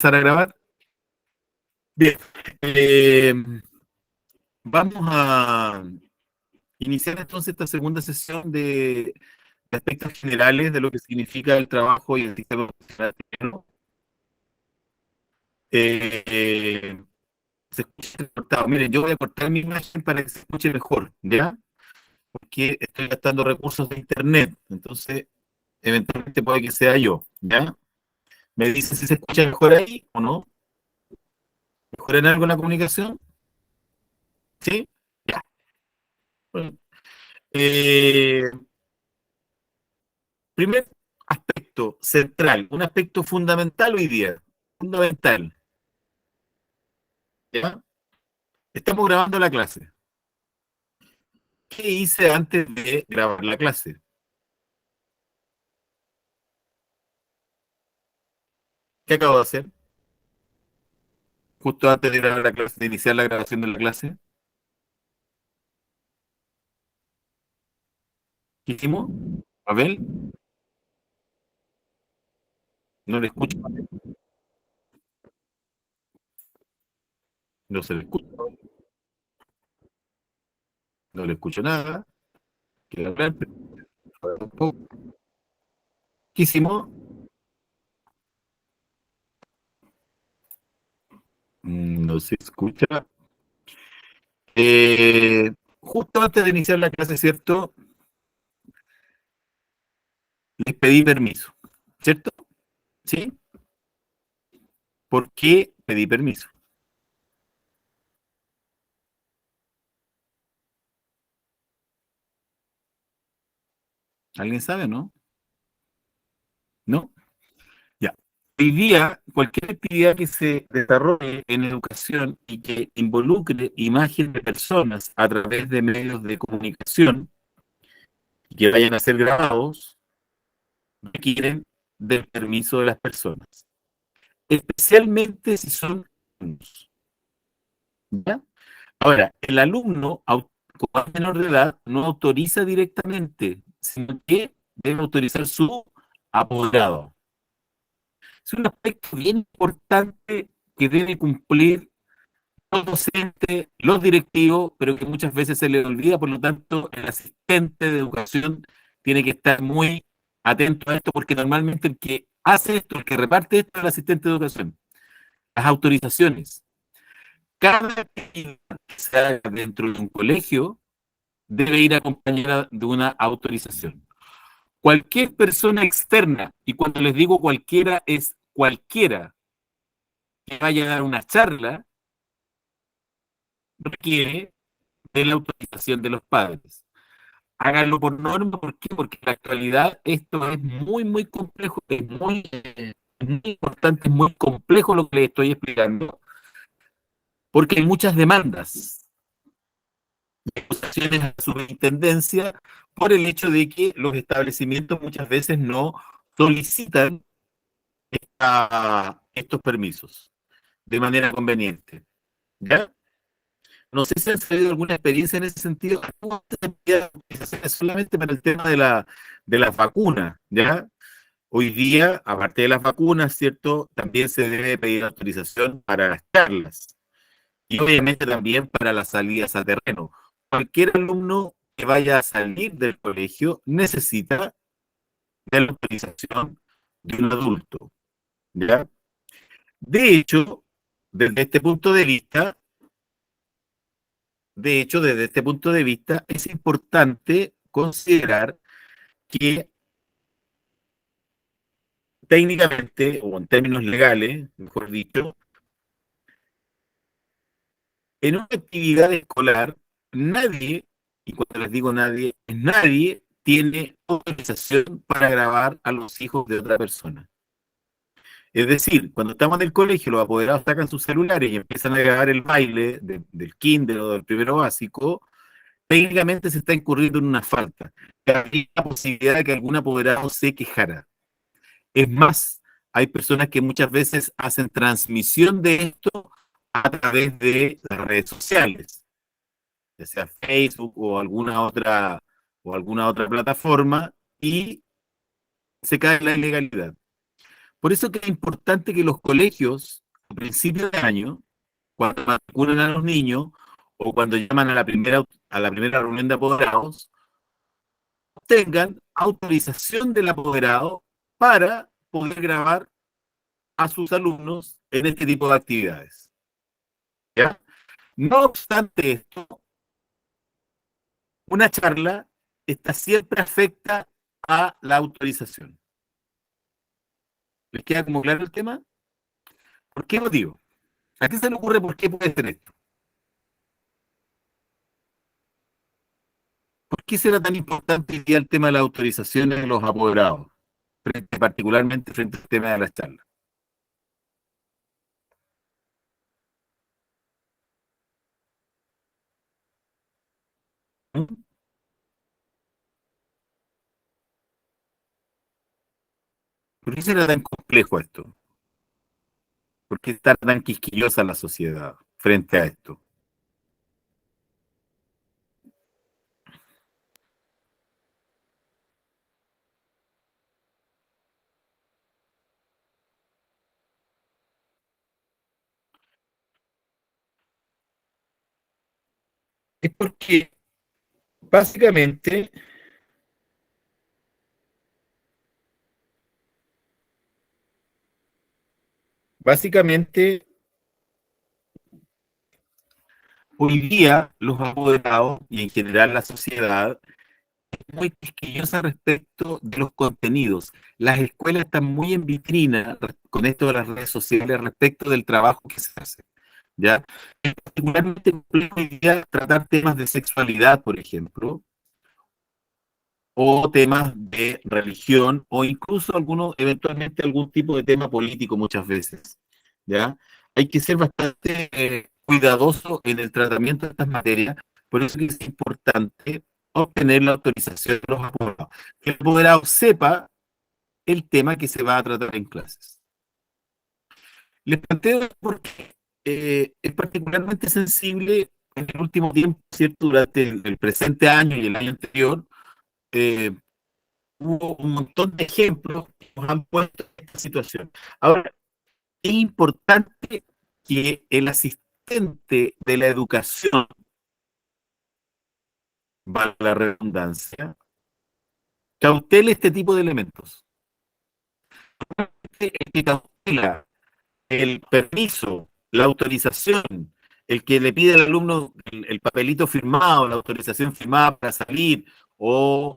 Empezar a grabar. Bien, eh, vamos a iniciar entonces esta segunda sesión de aspectos generales de lo que significa el trabajo y el sistema profesional chileno. Eh, Se escucha cortado. Miren, yo voy a cortar mi imagen para que se escuche mejor, ¿ya? Porque estoy gastando recursos de internet, entonces eventualmente puede que sea yo, ¿ya? ¿Me dicen si se escucha mejor ahí o no? ¿Mejor en algo la comunicación? ¿Sí? Ya. Bueno, eh, primer aspecto central, un aspecto fundamental hoy día, fundamental, ¿ya? Estamos grabando la clase. ¿Qué hice antes de grabar la clase? ¿Qué acabo de hacer? Justo antes de grabar la clase, de iniciar la grabación de la clase. ¿Qué hicimos? Abel, no le escucho, no se le escucha, no le escucho nada. Quiere hablar, pero tampoco. ¿Qué hicimos? No se escucha. Justo antes de iniciar la clase, ¿cierto? Les pedí permiso, ¿cierto? ¿Sí? ¿Por qué pedí permiso? ¿Alguien sabe o no? ¿No? Ya. Hoy día, cualquier actividad que se desarrolle en educación y que involucre imagen de personas a través de medios de comunicación y que vayan a ser grabados, requieren del permiso de las personas, especialmente si son alumnos. ¿Ya? Ahora, el alumno, como es menor de edad, no autoriza directamente, sino que debe autorizar su apoderado. Es un aspecto bien importante que debe cumplir los docentes, los directivos, pero que muchas veces se le olvida, por lo tanto, el asistente de educación tiene que estar muy atento a esto, porque normalmente el que hace esto, el que reparte esto, es el asistente de educación. Las autorizaciones. Cada actividad que se haga dentro de un colegio debe ir acompañada de una autorización. Cualquier persona externa, y cuando les digo cualquiera, es cualquiera que vaya a dar una charla, requiere de la autorización de los padres. Háganlo por norma, ¿por qué? Porque en la actualidad esto es muy, muy complejo, es muy importante, es muy complejo lo que les estoy explicando, porque hay muchas demandas, acusaciones a la superintendencia por el hecho de que los establecimientos muchas veces no solicitan estos permisos de manera conveniente. ¿Ya? No sé si han tenido alguna experiencia en ese sentido. Solamente para el tema de las vacunas, ¿ya? Hoy día, aparte de las vacunas, ¿cierto? También se debe pedir autorización para las charlas y obviamente también para las salidas a terreno. Cualquier alumno que vaya a salir del colegio necesita de la autorización de un adulto, ¿ya? De hecho, desde este punto de vista, desde este punto de vista, es importante considerar que técnicamente, o en términos legales, mejor dicho, en una actividad escolar, nadie, y cuando les digo nadie, nadie tiene autorización para grabar a los hijos de otra persona. Es decir, cuando estamos en el colegio, los apoderados sacan sus celulares y empiezan a grabar el baile del kinder o del primero básico, técnicamente se está incurriendo en una falta. Hay la posibilidad de que algún apoderado se quejara. Es más, hay personas que muchas veces hacen transmisión de esto a través de las redes sociales, ya sea Facebook o alguna otra plataforma, y se cae en la ilegalidad. Por eso que es importante que los colegios, a principios de año, cuando vacunan a los niños o cuando llaman a la primera reunión de apoderados, tengan autorización del apoderado para poder grabar a sus alumnos en este tipo de actividades. ¿Ya? No obstante esto, una charla está siempre afecta a la autorización. ¿Les queda como claro el tema? ¿Por qué motivo? ¿A qué se le ocurre por qué puede ser esto? ¿Por qué será tan importante hoy día el tema de las autorizaciones de los apoderados, particularmente frente al tema de las charlas? ¿Mm? ¿Por qué será tan complejo esto? ¿Por qué está tan quisquillosa la sociedad frente a esto? Es porque básicamente, básicamente, hoy día los apoderados y en general la sociedad es muy quisquillosa respecto de los contenidos. Las escuelas están muy en vitrina con esto de las redes sociales respecto del trabajo que se hace. ¿Ya? Es particularmente complejo hoy día tratar temas de sexualidad, por ejemplo, o temas de religión, o incluso algunos, eventualmente algún tipo de tema político muchas veces. ¿Ya? Hay que ser bastante cuidadoso en el tratamiento de estas materias, por eso es importante obtener la autorización de los apoderados. Que el apoderado sepa el tema que se va a tratar en clases. Les planteo porque es particularmente sensible en el último tiempo, ¿cierto? Durante el presente año y el año anterior, eh, hubo un montón de ejemplos que nos han puesto en esta situación. Ahora, es importante que el asistente de la educación, valga la redundancia, cautele este tipo de elementos. El que cautela el permiso, la autorización, el que le pide al alumno el papelito firmado, la autorización firmada para salir, o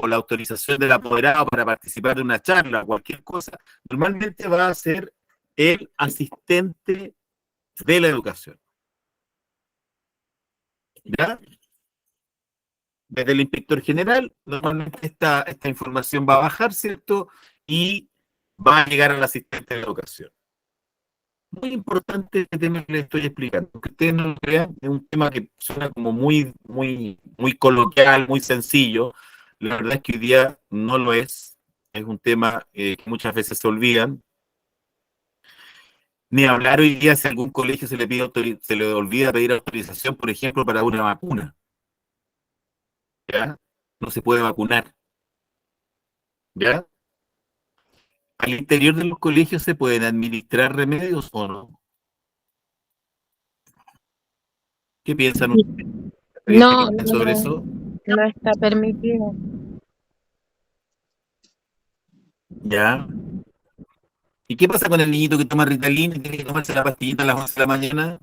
la autorización del apoderado para participar de una charla, cualquier cosa, normalmente va a ser el asistente de la educación. ¿Ya? Desde el inspector general, normalmente esta información va a bajar, ¿cierto? Y va a llegar al asistente de la educación. Muy importante este tema que les estoy explicando. Que ustedes no lo crean, es un tema que suena como muy coloquial, muy sencillo. La verdad es que hoy día no lo es. Es un tema que muchas veces se olvidan. Ni hablar hoy día si a algún colegio se le olvida pedir autorización, por ejemplo, para una vacuna. ¿Ya? No se puede vacunar. ¿Ya? Al interior de los colegios se pueden administrar remedios o no. ¿Qué piensan ustedes? No, Sobre no, eso? no está permitido, ¿Ya? ¿Y qué pasa con el niñito que toma Ritalin y tiene que tomarse la pastillita a las 11 de la mañana?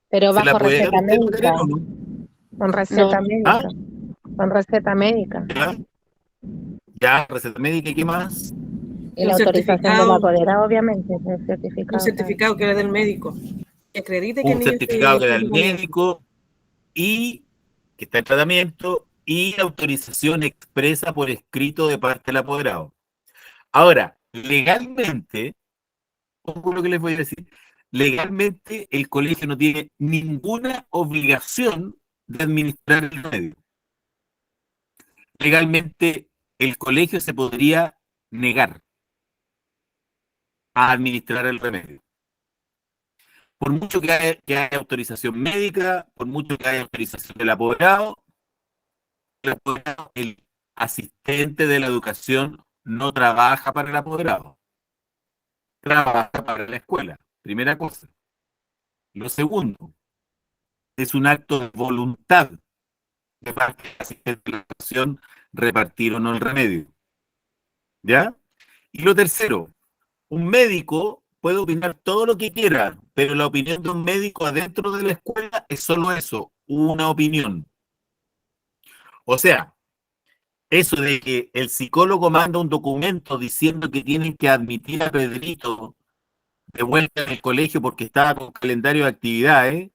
pero ¿Se la bajo puede dar receta usted, Macarena, médica, o no? con No, receta Ah, médica, con receta médica ya, ya, receta médica y qué más. y un la autorización del certificado, apoderado, obviamente, el un certificado, claro. certificado que era del médico, que acredite que el Un niño certificado que da está en el tratamiento. médico y que está en tratamiento y autorización expresa por escrito de parte del apoderado. Ahora, legalmente, ojo lo que les voy a decir, legalmente el colegio no tiene ninguna obligación de administrar el medio. Legalmente el colegio se podría negar a administrar el remedio. Por mucho que haya autorización médica, por mucho que haya autorización el apoderado, el asistente de la educación no trabaja para el apoderado. trabaja para la escuela. Primera cosa. Lo segundo, es un acto de voluntad de parte del asistente de la educación repartir o no el remedio. ¿Ya? Y lo tercero, un médico puede opinar todo lo que quiera, pero la opinión de un médico adentro de la escuela es solo eso, una opinión. O sea, eso de que el psicólogo manda un documento diciendo que tienen que admitir a Pedrito de vuelta en el colegio porque estaba con calendario de actividades,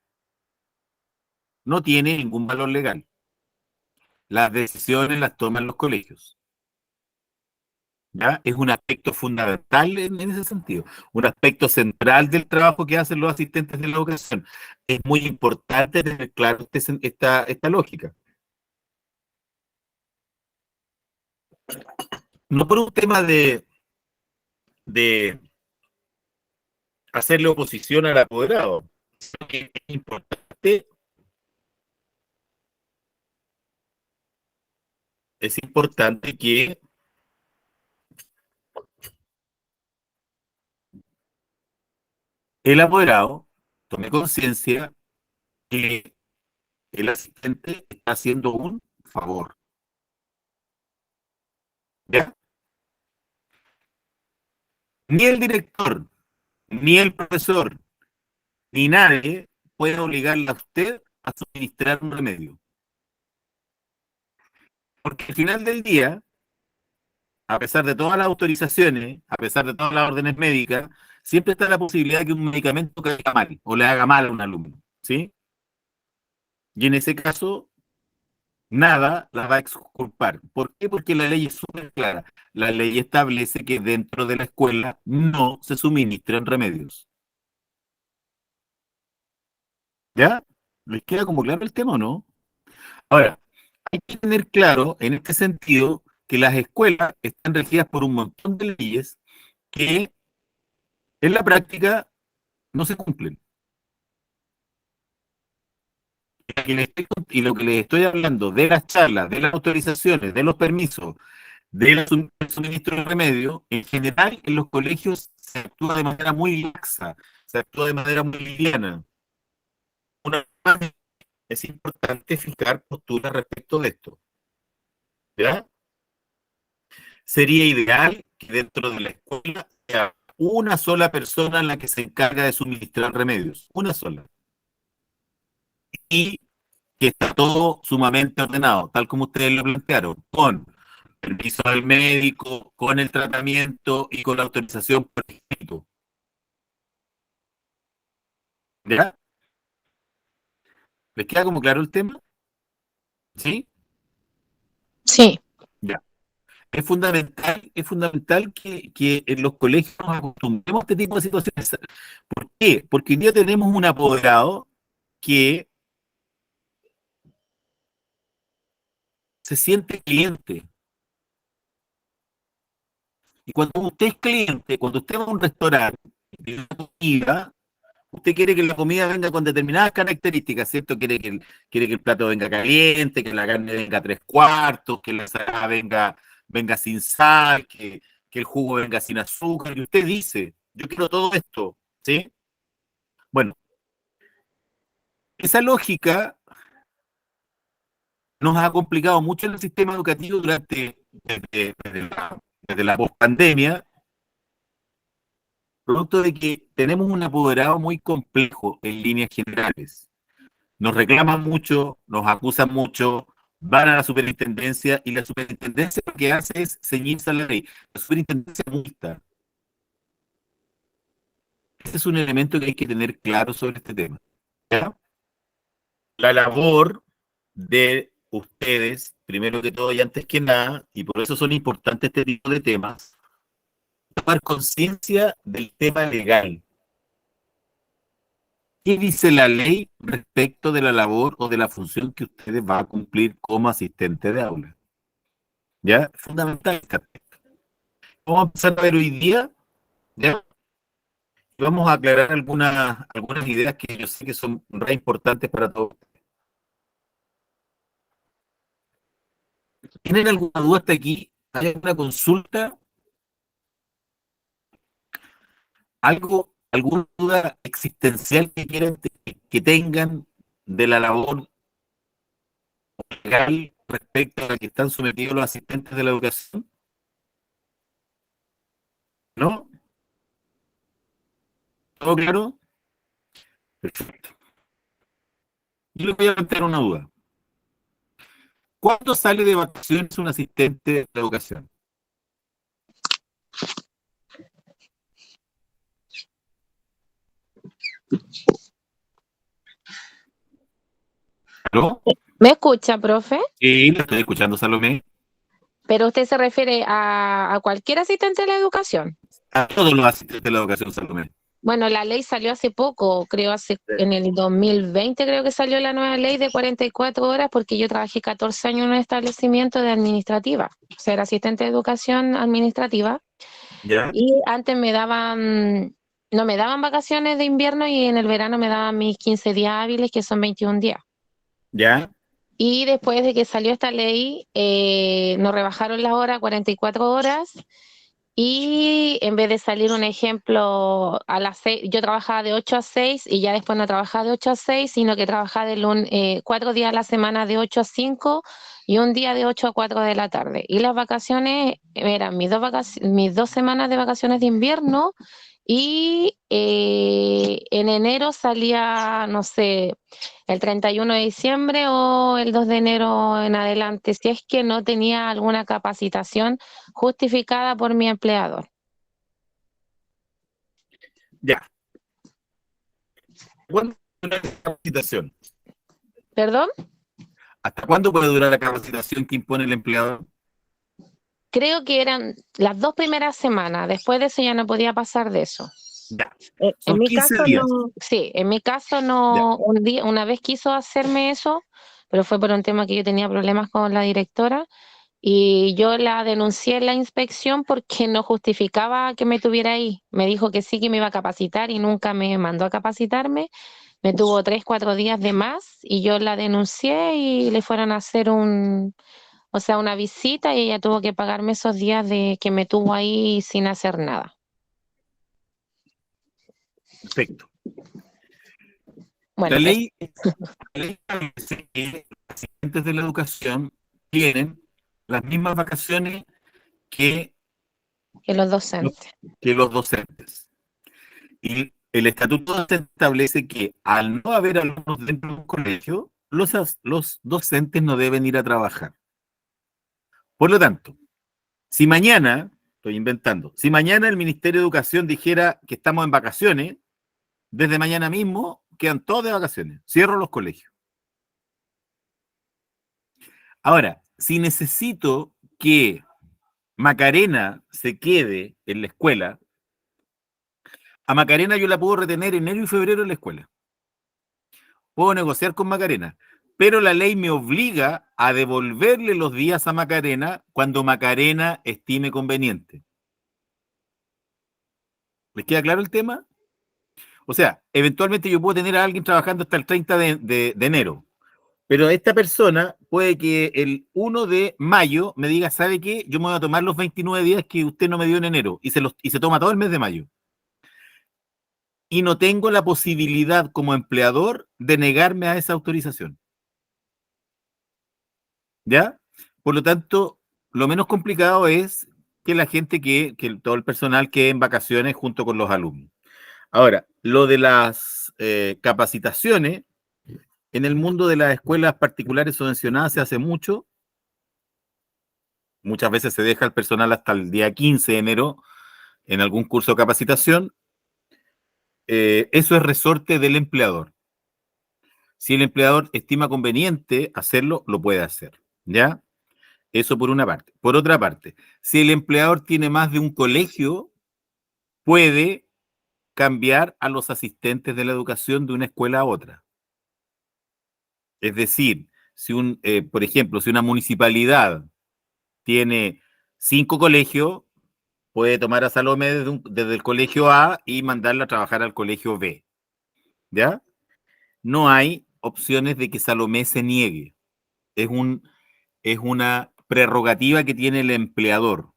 no tiene ningún valor legal. Las decisiones las toman los colegios. ¿Ya? Es un aspecto fundamental en ese sentido, un aspecto central del trabajo que hacen los asistentes de la educación. Es muy importante tener claro esta lógica. No por un tema de hacerle oposición al apoderado, sino que es importante que el apoderado tome conciencia que el asistente está haciendo un favor. ¿Ya? Ni el director, ni el profesor, ni nadie puede obligarle a usted a suministrar un remedio. Porque al final del día, a pesar de todas las autorizaciones, a pesar de todas las órdenes médicas, siempre está la posibilidad de que un medicamento caiga mal o le haga mal a un alumno. ¿Sí? Y en ese caso, nada la va a exculpar. ¿Por qué? Porque la ley es súper clara. La ley establece que dentro de la escuela no se suministran remedios. ¿Ya? ¿Les queda como claro el tema o no? Ahora, hay que tener claro en este sentido que las escuelas están regidas por un montón de leyes que en la práctica no se cumplen. Y lo que les estoy hablando de las charlas, de las autorizaciones, de los permisos, del suministro de remedio, en general en los colegios se actúa de manera muy laxa, se actúa de manera muy liviana. Una vez es importante fijar postura respecto de esto. ¿Ya? Sería ideal que dentro de la escuela sea una sola persona la que se encarga de suministrar remedios, una sola. Y que está todo sumamente ordenado, tal como ustedes lo plantearon, con permiso del médico, con el tratamiento y con la autorización por escrito. ¿Ya? ¿Les queda como claro el tema? ¿Sí? Sí, Ya. Es fundamental que en los colegios nos acostumbremos a este tipo de situaciones. ¿Por qué? Porque hoy día tenemos un apoderado que se siente cliente. Y cuando usted es cliente, cuando usted va a un restaurante y pide comida, usted quiere que la comida venga con determinadas características, ¿cierto? Quiere que el plato venga caliente, que la carne venga a tres cuartos, que la ensalada venga sin sal, que el jugo venga sin azúcar. Y usted dice, yo quiero todo esto, ¿sí? Bueno, esa lógica nos ha complicado mucho en el sistema educativo desde la pospandemia, producto de que tenemos un apoderado muy complejo en líneas generales. Nos reclaman mucho, nos acusan mucho, van a la superintendencia y la superintendencia lo que hace es ceñirse a la ley. La superintendencia multa. Ese es un elemento que hay que tener claro sobre este tema. ¿Ya? La labor de ustedes, primero que todo y antes que nada, y por eso son importantes este tipo de temas, tomar conciencia del tema legal. ¿Qué dice la ley respecto de la labor o de la función que ustedes van a cumplir como asistente de aula? ¿Ya? Fundamental este aspecto. Vamos a empezar a ver hoy día, ¿ya? Y vamos a aclarar algunas ideas que yo sé que son re importantes para todos. ¿Tienen alguna duda hasta aquí? ¿Hay alguna consulta? ¿Alguna duda existencial que tengan de la labor legal respecto a la que están sometidos los asistentes de la educación? ¿No? ¿Todo claro? Perfecto. Yo les voy a plantear una duda. ¿Cuándo sale de vacaciones un asistente de la educación? ¿Aló? ¿Me escucha, profe? Sí, lo estoy escuchando, Salomé. Pero usted se refiere a cualquier asistente de la educación. A todos los asistentes de la educación, Salomé. Bueno, la ley salió hace poco, creo en el 2020 creo que salió la nueva ley de 44 horas porque yo trabajé 14 años en un establecimiento de administrativa, o sea, era asistente de educación administrativa ¿Ya? y antes no me daban vacaciones de invierno y en el verano me daban mis 15 días hábiles que son 21 días. ¿Ya? Y después de que salió esta ley, nos rebajaron las horas a 44 horas y en vez de salir un ejemplo a las 6, yo trabajaba de 8 a 6 y ya después no trabajaba de 8 a 6, sino que trabajaba 4 días a la semana de 8 a 5 y un día de 8 a 4 de la tarde. Y las vacaciones eran mis 2 semanas de vacaciones de invierno y en enero salía, no sé, el 31 de diciembre o el 2 de enero en adelante, si es que no tenía alguna capacitación justificada por mi empleador. Ya. ¿Cuándo dura la capacitación? ¿Perdón? ¿Hasta cuándo puede durar la capacitación que impone el empleador? Creo que eran las 2 primeras semanas, después de eso ya no podía pasar de eso. Ya. En Son mi 15 caso días. no, sí, en mi caso Ya. no, una vez quiso hacerme eso, pero fue por un tema que yo tenía problemas con la directora y yo la denuncié en la inspección porque no justificaba que me tuviera ahí. Me dijo que sí que me iba a capacitar y nunca me mandó a capacitarme. Me tuvo 3, 4 días de más y yo la denuncié y le fueron a hacer o sea, una visita y ella tuvo que pagarme esos días de que me tuvo ahí sin hacer nada. Perfecto. Bueno, La ley establece que los asistentes de la educación tienen las mismas vacaciones que que los los, docentes. que los docentes. Y el estatuto establece que al no haber alumnos dentro de un colegio, los docentes no deben ir a trabajar. Por lo tanto, si mañana, estoy inventando, si mañana el Ministerio de Educación dijera que estamos en vacaciones, desde mañana mismo quedan todos de vacaciones. Cierro los colegios. Ahora, si necesito que Macarena se quede en la escuela, a Macarena yo la puedo retener enero y febrero en la escuela. Puedo negociar con Macarena, pero la ley me obliga a devolverle los días a Macarena cuando Macarena estime conveniente. ¿Les queda claro el tema? O sea, eventualmente yo puedo tener a alguien trabajando hasta el 30 de enero, pero esta persona puede que el 1 de mayo me diga, ¿sabe qué? Yo me voy a tomar los 29 días que usted no me dio en enero y se toma todo el mes de mayo. Y no tengo la posibilidad como empleador de negarme a esa autorización. ¿Ya? Por lo tanto, lo menos complicado es que la gente que todo el personal quede en vacaciones junto con los alumnos. Ahora, lo de las capacitaciones, en el mundo de las escuelas particulares subvencionadas se hace mucho. Muchas veces se deja el personal hasta el día 15 de enero en algún curso de capacitación. Eso es resorte del empleador. Si el empleador estima conveniente hacerlo, lo puede hacer. ¿Ya? Eso por una parte. Por otra parte, si el empleador tiene más de un colegio, puede cambiar a los asistentes de la educación de una escuela a otra. Es decir, por ejemplo, si una municipalidad tiene 5 colegios, puede tomar a Salomé desde el colegio A y mandarla a trabajar al colegio B. ¿Ya? No hay opciones de que Salomé se niegue. Es es una prerrogativa que tiene el empleador.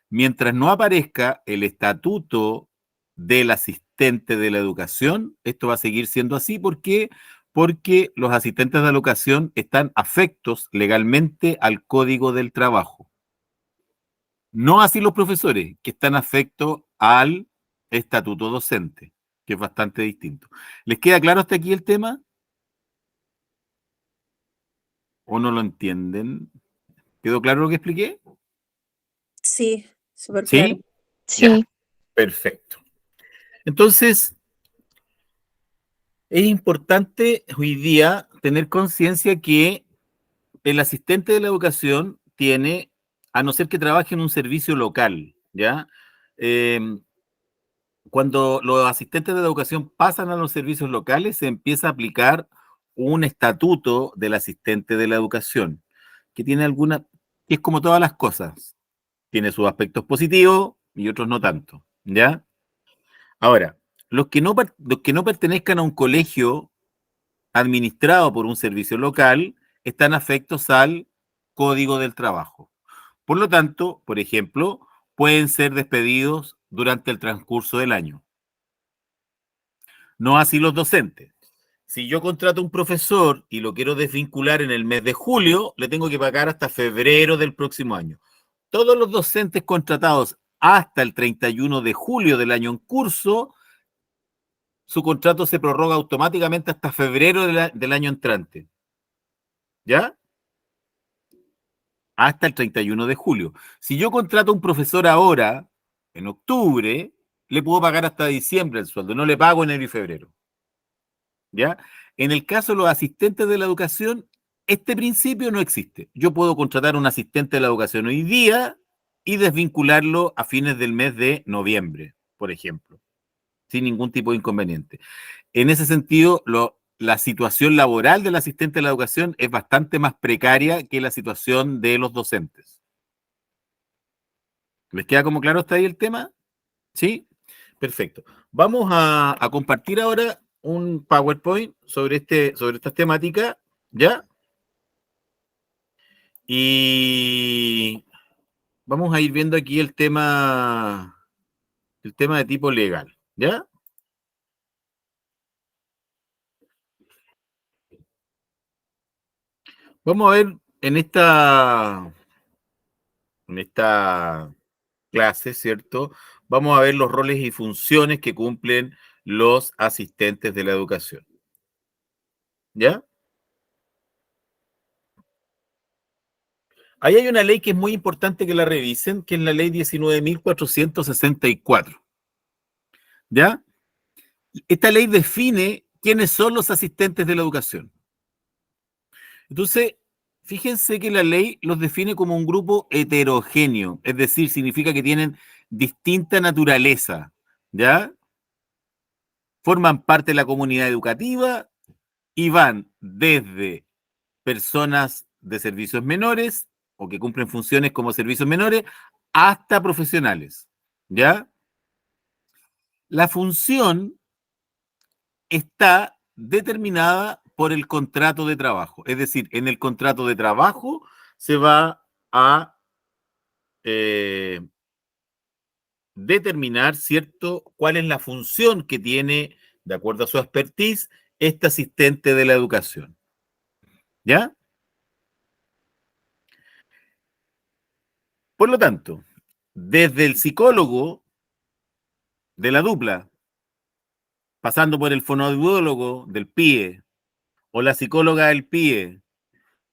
Mientras no aparezca el estatuto del asistente de la educación. Esto va a seguir siendo así. ¿Por qué? Porque los asistentes de la educación están afectos legalmente al Código del Trabajo. No así los profesores, que están afectos al estatuto docente, que es bastante distinto. ¿Les queda claro hasta aquí el tema? ¿O no lo entienden? ¿Quedó claro lo que expliqué? Sí, súper claro. ¿Sí? Sí. Ya, perfecto. Entonces, es importante hoy día tener conciencia que el asistente de la educación tiene, a no ser que trabaje en un servicio local, ¿ya? Cuando los asistentes de la educación pasan a los servicios locales, se empieza a aplicar un estatuto del asistente de la educación, que tiene alguna, que es como todas las cosas, tiene sus aspectos positivos y otros no tanto, ¿ya? Ahora, los que no pertenezcan a un colegio administrado por un servicio local están afectos al Código del Trabajo. Por lo tanto, por ejemplo, pueden ser despedidos durante el transcurso del año. No así los docentes. Si yo contrato un profesor y lo quiero desvincular en el mes de julio, le tengo que pagar hasta febrero del próximo año. Todos los docentes contratados hasta el 31 de julio del año en curso, su contrato se prorroga automáticamente hasta febrero del año entrante. ¿Ya? Hasta el 31 de julio. Si yo contrato a un profesor ahora, en octubre, le puedo pagar hasta diciembre el sueldo, no le pago enero y febrero. ¿Ya? En el caso de los asistentes de la educación, este principio no existe. Yo puedo contratar a un asistente de la educación hoy día y desvincularlo a fines del mes de noviembre, por ejemplo, sin ningún tipo de inconveniente. En ese sentido, la situación laboral del asistente de la educación es bastante más precaria que la situación de los docentes. ¿Les queda como claro hasta ahí el tema? ¿Sí? Perfecto. Vamos a compartir ahora un PowerPoint sobre estas temáticas, ¿ya? Y vamos a ir viendo aquí el tema de tipo legal, ¿ya? Vamos a ver en esta clase, ¿cierto? Vamos a ver los roles y funciones que cumplen los asistentes de la educación, ¿ya? Ahí hay una ley que es muy importante que la revisen, que es la ley 19.464, ¿ya? Esta ley define quiénes son los asistentes de la educación. Entonces, fíjense que la ley los define como un grupo heterogéneo, es decir, significa que tienen distinta naturaleza, ¿ya? Forman parte de la comunidad educativa y van desde personas de servicios menores o que cumplen funciones como servicios menores hasta profesionales, ¿ya? La función está determinada por el contrato de trabajo. Es decir, en el contrato de trabajo se va a determinar, ¿cierto?, cuál es la función que tiene, de acuerdo a su expertise, este asistente de la educación. ¿Ya? Por lo tanto, desde el psicólogo de la dupla, pasando por el fonoaudiólogo del PIE, o la psicóloga del PIE,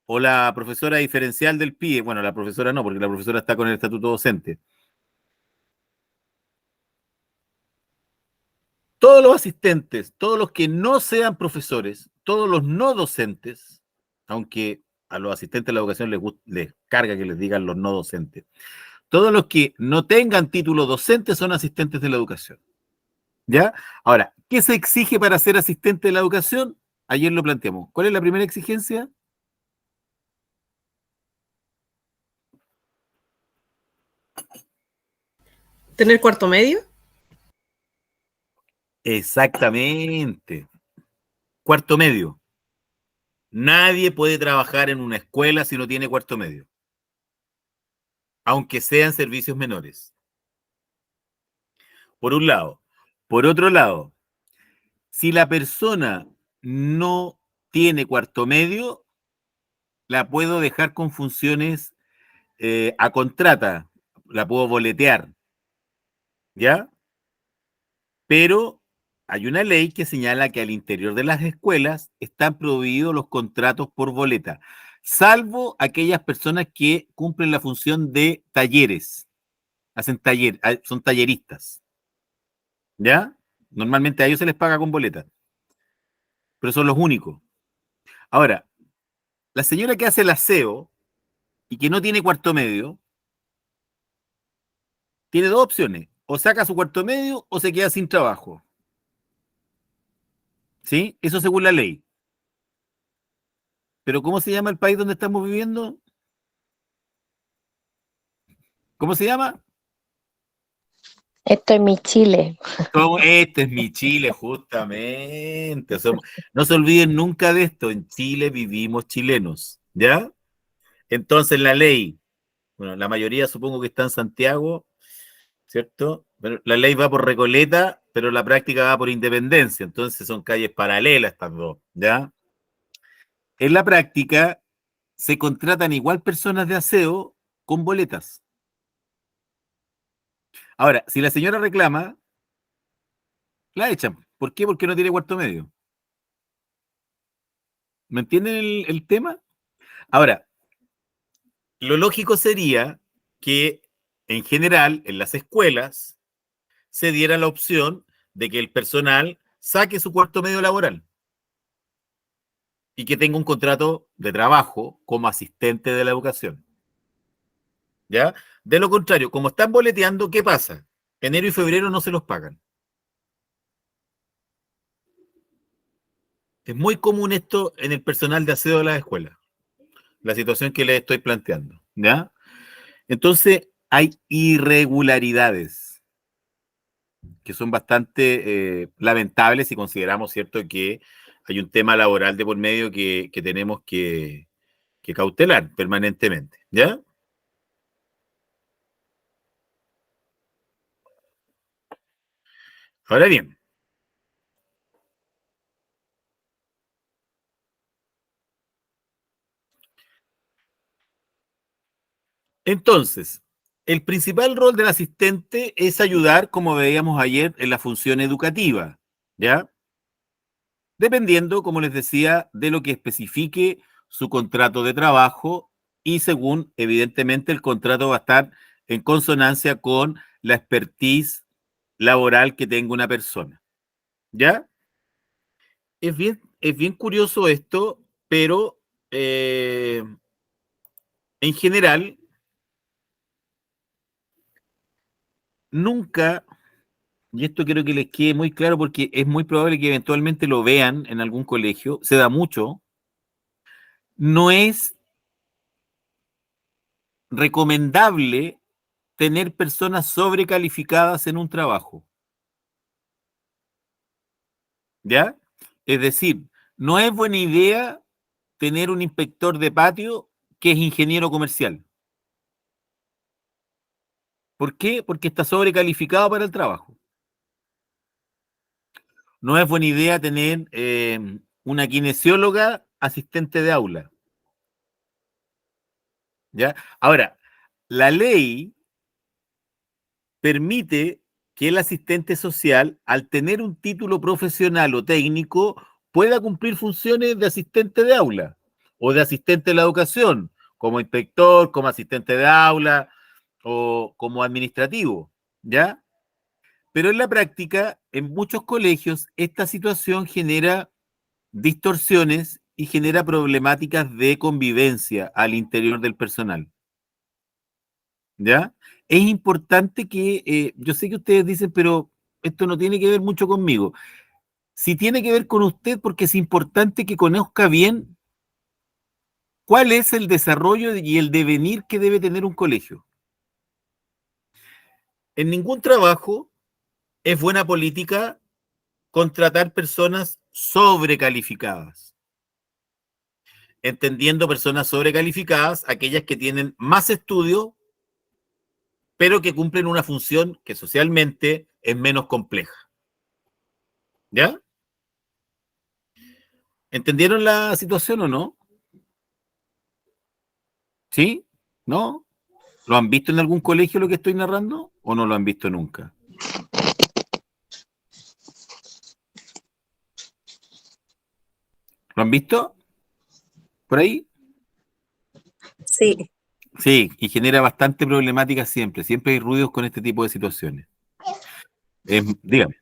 o la profesora diferencial del PIE, bueno, la profesora no, porque la profesora está con el estatuto docente. Todos los asistentes, todos los que no sean profesores, todos los no docentes, aunque a los asistentes de la educación les carga que les digan los no docentes, todos los que no tengan título docente son asistentes de la educación. ¿Ya? Ahora, ¿qué se exige para ser asistente de la educación? Ayer lo planteamos. ¿Cuál es la primera exigencia? ¿Tener cuarto medio? Exactamente. Cuarto medio. Nadie puede trabajar en una escuela si no tiene cuarto medio, aunque sean servicios menores. Por un lado. Por otro lado, si la persona no tiene cuarto medio, la puedo dejar con funciones a contrata, la puedo boletear, ¿ya? Pero hay una ley que señala que al interior de las escuelas están prohibidos los contratos por boleta, salvo aquellas personas que cumplen la función de talleres, hacen taller, son talleristas, ¿ya? Normalmente a ellos se les paga con boleta, pero son los únicos. Ahora, la señora que hace el aseo y que no tiene cuarto medio, tiene dos opciones, o saca su cuarto medio o se queda sin trabajo. ¿Sí? Eso según la ley. Pero ¿cómo se llama el país donde estamos viviendo? ¿Cómo se llama? Esto es mi Chile. Este es mi Chile, justamente. No se olviden nunca de esto. En Chile vivimos chilenos, ¿ya? Entonces la ley, bueno, la mayoría supongo que está en Santiago, ¿cierto? Pero la ley va por Recoleta, pero la práctica va por Independencia. Entonces son calles paralelas estas dos, ¿ya? En la práctica se contratan igual personas de aseo con boletas. Ahora, si la señora reclama, la echan. ¿Por qué? Porque no tiene cuarto medio. ¿Me entienden el tema? Ahora, lo lógico sería que en general en las escuelas se diera la opción de que el personal saque su cuarto medio laboral y que tenga un contrato de trabajo como asistente de la educación. ¿Ya? De lo contrario, como están boleteando, ¿qué pasa? Enero y febrero no se los pagan. Es muy común esto en el personal de aseo de las escuelas, la situación que les estoy planteando, ¿ya? Entonces, hay irregularidades que son bastante lamentables si consideramos, ¿cierto?, que hay un tema laboral de por medio que tenemos que cautelar permanentemente, ¿ya? Ahora bien, entonces, el principal rol del asistente es ayudar, como veíamos ayer, en la función educativa, ¿ya? Dependiendo, como les decía, de lo que especifique su contrato de trabajo y según, evidentemente, el contrato va a estar en consonancia con la expertise laboral que tenga una persona, ¿ya? Es bien curioso esto, pero en general, nunca, y esto quiero que les quede muy claro porque es muy probable que eventualmente lo vean en algún colegio, se da mucho, no es recomendable tener personas sobrecalificadas en un trabajo, ¿ya? Es decir, no es buena idea tener un inspector de patio que es ingeniero comercial. ¿Por qué? Porque está sobrecalificado para el trabajo. No es buena idea tener una kinesióloga asistente de aula, ¿ya? Ahora, la ley permite que el asistente social, al tener un título profesional o técnico, pueda cumplir funciones de asistente de aula o de asistente de la educación, como inspector, como asistente de aula o como administrativo, ¿ya? Pero en la práctica, en muchos colegios, esta situación genera distorsiones y genera problemáticas de convivencia al interior del personal. ¿Ya? Es importante que, yo sé que ustedes dicen, pero esto no tiene que ver mucho conmigo. Sí tiene que ver con usted porque es importante que conozca bien cuál es el desarrollo y el devenir que debe tener un colegio. En ningún trabajo es buena política contratar personas sobrecalificadas. Entendiendo personas sobrecalificadas, aquellas que tienen más estudio, pero que cumplen una función que socialmente es menos compleja. ¿Ya? ¿Entendieron la situación o no? ¿Sí? ¿No? ¿Lo han visto en algún colegio lo que estoy narrando o no lo han visto nunca? ¿Lo han visto por ahí? Sí, Sí, y genera bastante problemática siempre. Siempre hay ruidos con este tipo de situaciones. Dígame.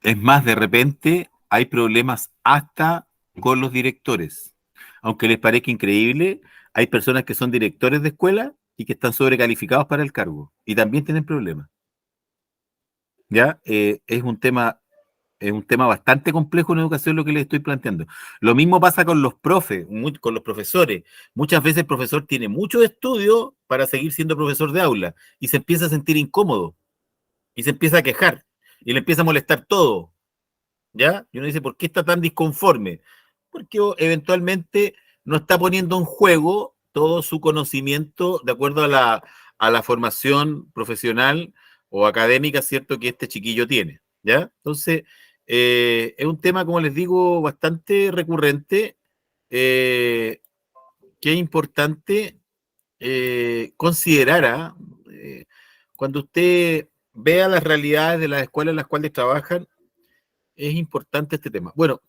Es más, de repente hay problemas hasta con los directores. Aunque les parezca increíble, hay personas que son directores de escuela y que están sobrecalificados para el cargo y también tienen problemas. ¿Ya? Es un tema bastante complejo en educación lo que les estoy planteando. Lo mismo pasa con los profes, con los profesores. Muchas veces el profesor tiene mucho estudio para seguir siendo profesor de aula y se empieza a sentir incómodo y se empieza a quejar y le empieza a molestar todo. ¿Ya? Y uno dice, ¿por qué está tan disconforme? Porque eventualmente no está poniendo en juego todo su conocimiento de acuerdo a la formación profesional o académica, ¿cierto?, que este chiquillo tiene, ¿ya? Entonces, es un tema, como les digo, bastante recurrente, que es importante considerar, ¿ah? Cuando usted vea las realidades de las escuelas en las cuales trabajan, es importante este tema. Bueno,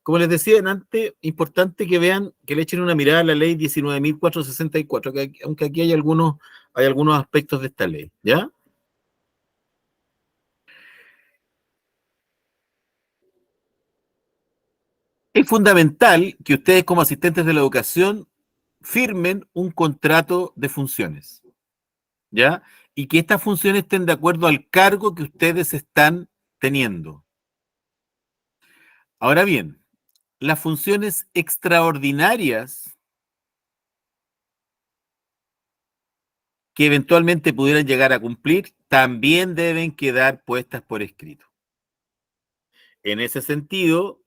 como les decía antes, importante que vean, que le echen una mirada a la ley 19.464, aunque aquí hay algunos aspectos de esta ley, ¿ya? Es fundamental que ustedes como asistentes de la educación firmen un contrato de funciones, ¿ya? Y que estas funciones estén de acuerdo al cargo que ustedes están teniendo. Ahora bien, las funciones extraordinarias que eventualmente pudieran llegar a cumplir, también deben quedar puestas por escrito. En ese sentido,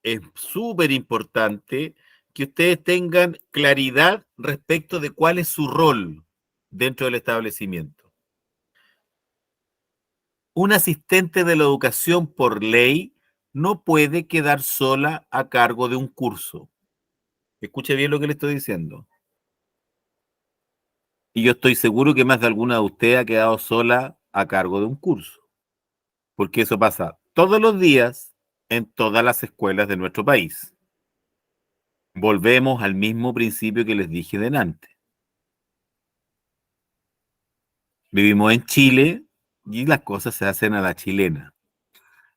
es súper importante que ustedes tengan claridad respecto de cuál es su rol dentro del establecimiento. Un asistente de la educación por ley no puede quedar sola a cargo de un curso. Escuche bien lo que le estoy diciendo. Y yo estoy seguro que más de alguna de ustedes ha quedado sola a cargo de un curso, porque eso pasa todos los días en todas las escuelas de nuestro país. Volvemos al mismo principio que les dije delante. Vivimos en Chile y las cosas se hacen a la chilena.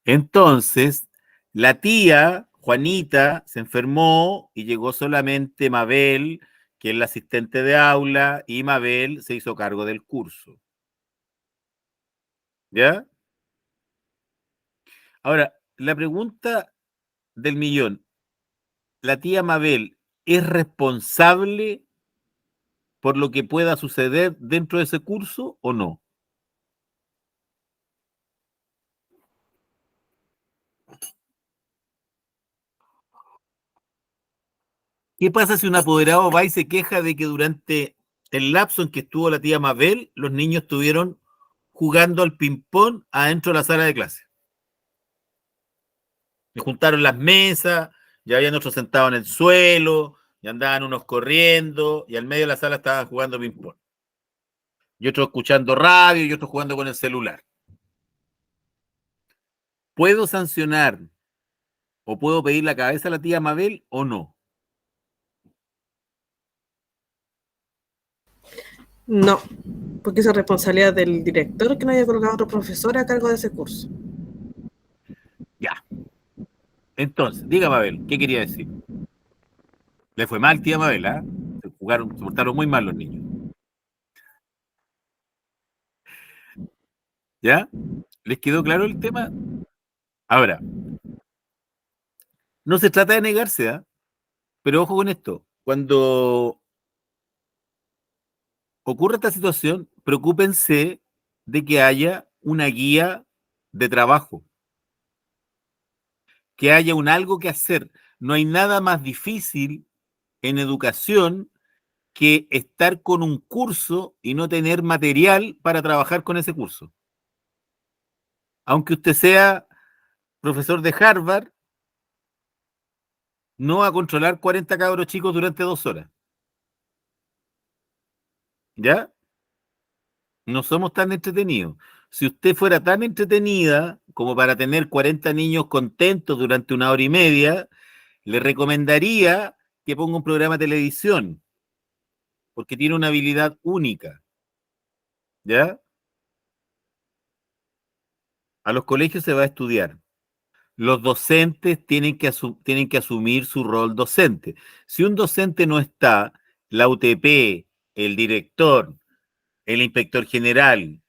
Entonces, la tía Juanita se enfermó y llegó solamente Mabel, que es la asistente de aula, y Mabel se hizo cargo del curso. ¿Ya? Ahora, la pregunta del millón, ¿la tía Mabel es responsable por lo que pueda suceder dentro de ese curso o no? ¿Qué pasa si un apoderado va y se queja de que durante el lapso en que estuvo la tía Mabel, los niños estuvieron jugando al ping-pong adentro de la sala de clase? Y juntaron las mesas, ya habían otros sentados en el suelo, y andaban unos corriendo, y al medio de la sala estaban jugando ping-pong. Y otros escuchando radio, y otros jugando con el celular. ¿Puedo sancionar o puedo pedir la cabeza a la tía Mabel o no? No, porque esa es responsabilidad del director que no haya colocado a otro profesor a cargo de ese curso. Ya. Entonces, diga Mabel, ¿qué quería decir? Le fue mal, tía Mabel, ¿ah? Se portaron muy mal los niños. ¿Ya? ¿Les quedó claro el tema? Ahora, no se trata de negarse, ¿ah? Pero ojo con esto. Cuando ocurre esta situación, preocúpense de que haya una guía de trabajo, que haya un algo que hacer. No hay nada más difícil en educación que estar con un curso y no tener material para trabajar con ese curso. Aunque usted sea profesor de Harvard, no va a controlar 40 cabros chicos durante 2 horas. ¿Ya? No somos tan entretenidos. Si usted fuera tan entretenida como para tener 40 niños contentos durante 1 hora y media, le recomendaría que ponga un programa de televisión, porque tiene una habilidad única. ¿Ya? A los colegios se va a estudiar. Los docentes tienen que asumir su rol docente. Si un docente no está, la UTP, el director, el inspector general,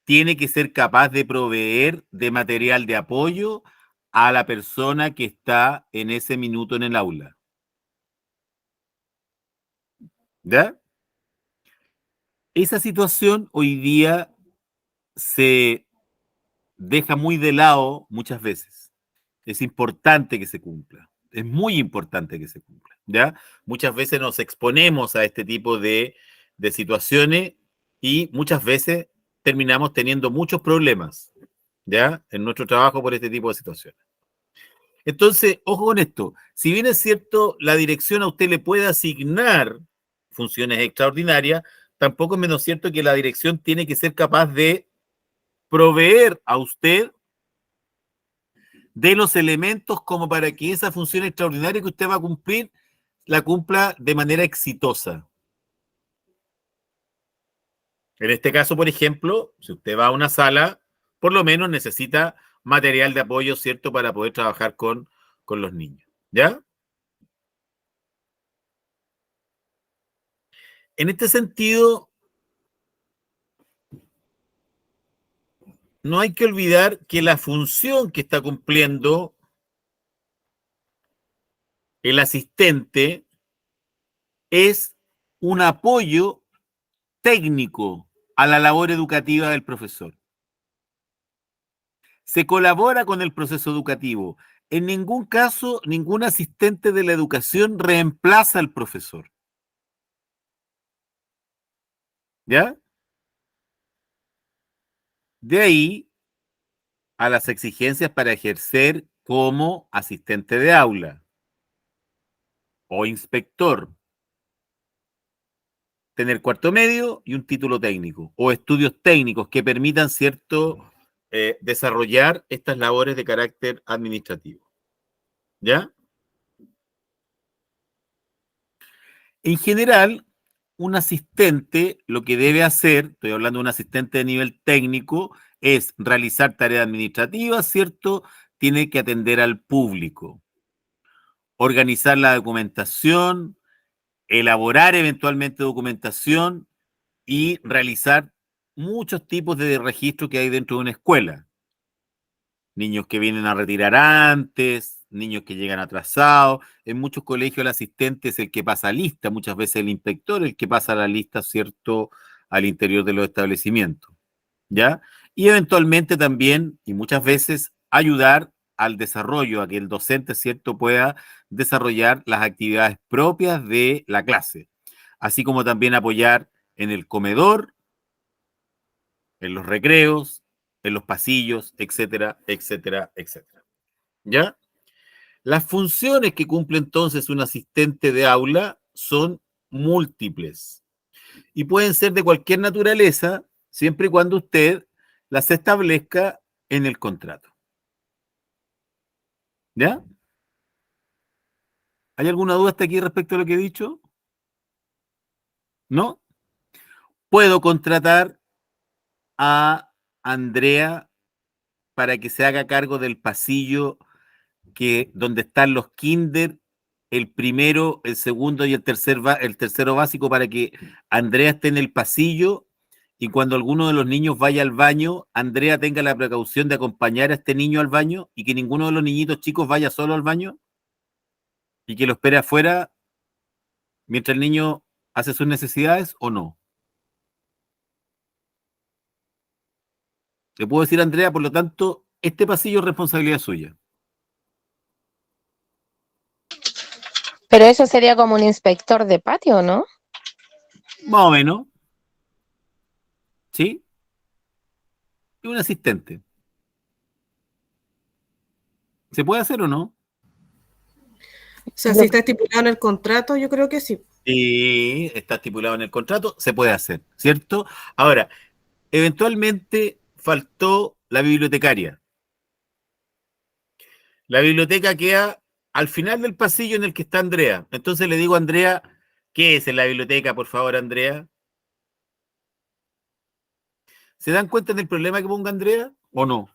tiene que ser capaz de proveer de material de apoyo a la persona que está en ese minuto en el aula. ¿Ya? Esa situación hoy día se deja muy de lado muchas veces. Es importante que se cumpla. Es muy importante que se cumpla. ¿Ya? Muchas veces nos exponemos a este tipo de situaciones y muchas veces terminamos teniendo muchos problemas, ¿ya? En nuestro trabajo por este tipo de situaciones. Entonces, ojo con esto. Si bien es cierto, la dirección a usted le puede asignar funciones extraordinarias, tampoco es menos cierto que la dirección tiene que ser capaz de proveer a usted de los elementos como para que esa función extraordinaria que usted va a cumplir, la cumpla de manera exitosa. En este caso, por ejemplo, si usted va a una sala, por lo menos necesita material de apoyo, ¿cierto?, para poder trabajar con los niños. ¿Ya? En este sentido, no hay que olvidar que la función que está cumpliendo el asistente es un apoyo técnico a la labor educativa del profesor. Se colabora con el proceso educativo. En ningún caso, ningún asistente de la educación reemplaza al profesor. ¿Ya? De ahí a las exigencias para ejercer como asistente de aula o inspector. Tener 4.º y un título técnico o estudios técnicos que permitan, ¿cierto?, desarrollar estas labores de carácter administrativo. ¿Ya? En general, un asistente lo que debe hacer, estoy hablando de un asistente de nivel técnico, es realizar tareas administrativas, ¿cierto? Tiene que atender al público, organizar la documentación, elaborar eventualmente documentación y realizar muchos tipos de registros que hay dentro de una escuela. Niños que vienen a retirar antes, niños que llegan atrasados. En muchos colegios el asistente es el que pasa lista, muchas veces el inspector el que pasa la lista, ¿cierto?, al interior de los establecimientos. ¿Ya? Y eventualmente también, y muchas veces, ayudar al desarrollo, a que el docente, ¿cierto?, pueda desarrollar las actividades propias de la clase, así como también apoyar en el comedor, en los recreos, en los pasillos, etcétera, etcétera, etcétera. ¿Ya? Las funciones que cumple entonces un asistente de aula son múltiples y pueden ser de cualquier naturaleza, siempre y cuando usted las establezca en el contrato. ¿Ya? ¿Hay alguna duda hasta aquí respecto a lo que he dicho? ¿No? Puedo contratar a Andrea para que se haga cargo del pasillo donde están los kinder, el primero, el segundo y el tercero básico, para que Andrea esté en el pasillo y cuando alguno de los niños vaya al baño, Andrea tenga la precaución de acompañar a este niño al baño y que ninguno de los niñitos chicos vaya solo al baño y que lo espere afuera mientras el niño hace sus necesidades, ¿o no? Le puedo decir a Andrea, por lo tanto, este pasillo es responsabilidad suya. Pero eso sería como un inspector de patio, ¿no? Más o menos. ¿Sí? Y un asistente. ¿Se puede hacer o no? O sea, si está estipulado en el contrato, yo creo que sí. Sí, está estipulado en el contrato, se puede hacer, ¿cierto? Ahora, eventualmente faltó la bibliotecaria. La biblioteca queda al final del pasillo en el que está Andrea. Entonces le digo a Andrea, ¿qué es en la biblioteca, por favor, Andrea? ¿Se dan cuenta del problema que ponga Andrea o no?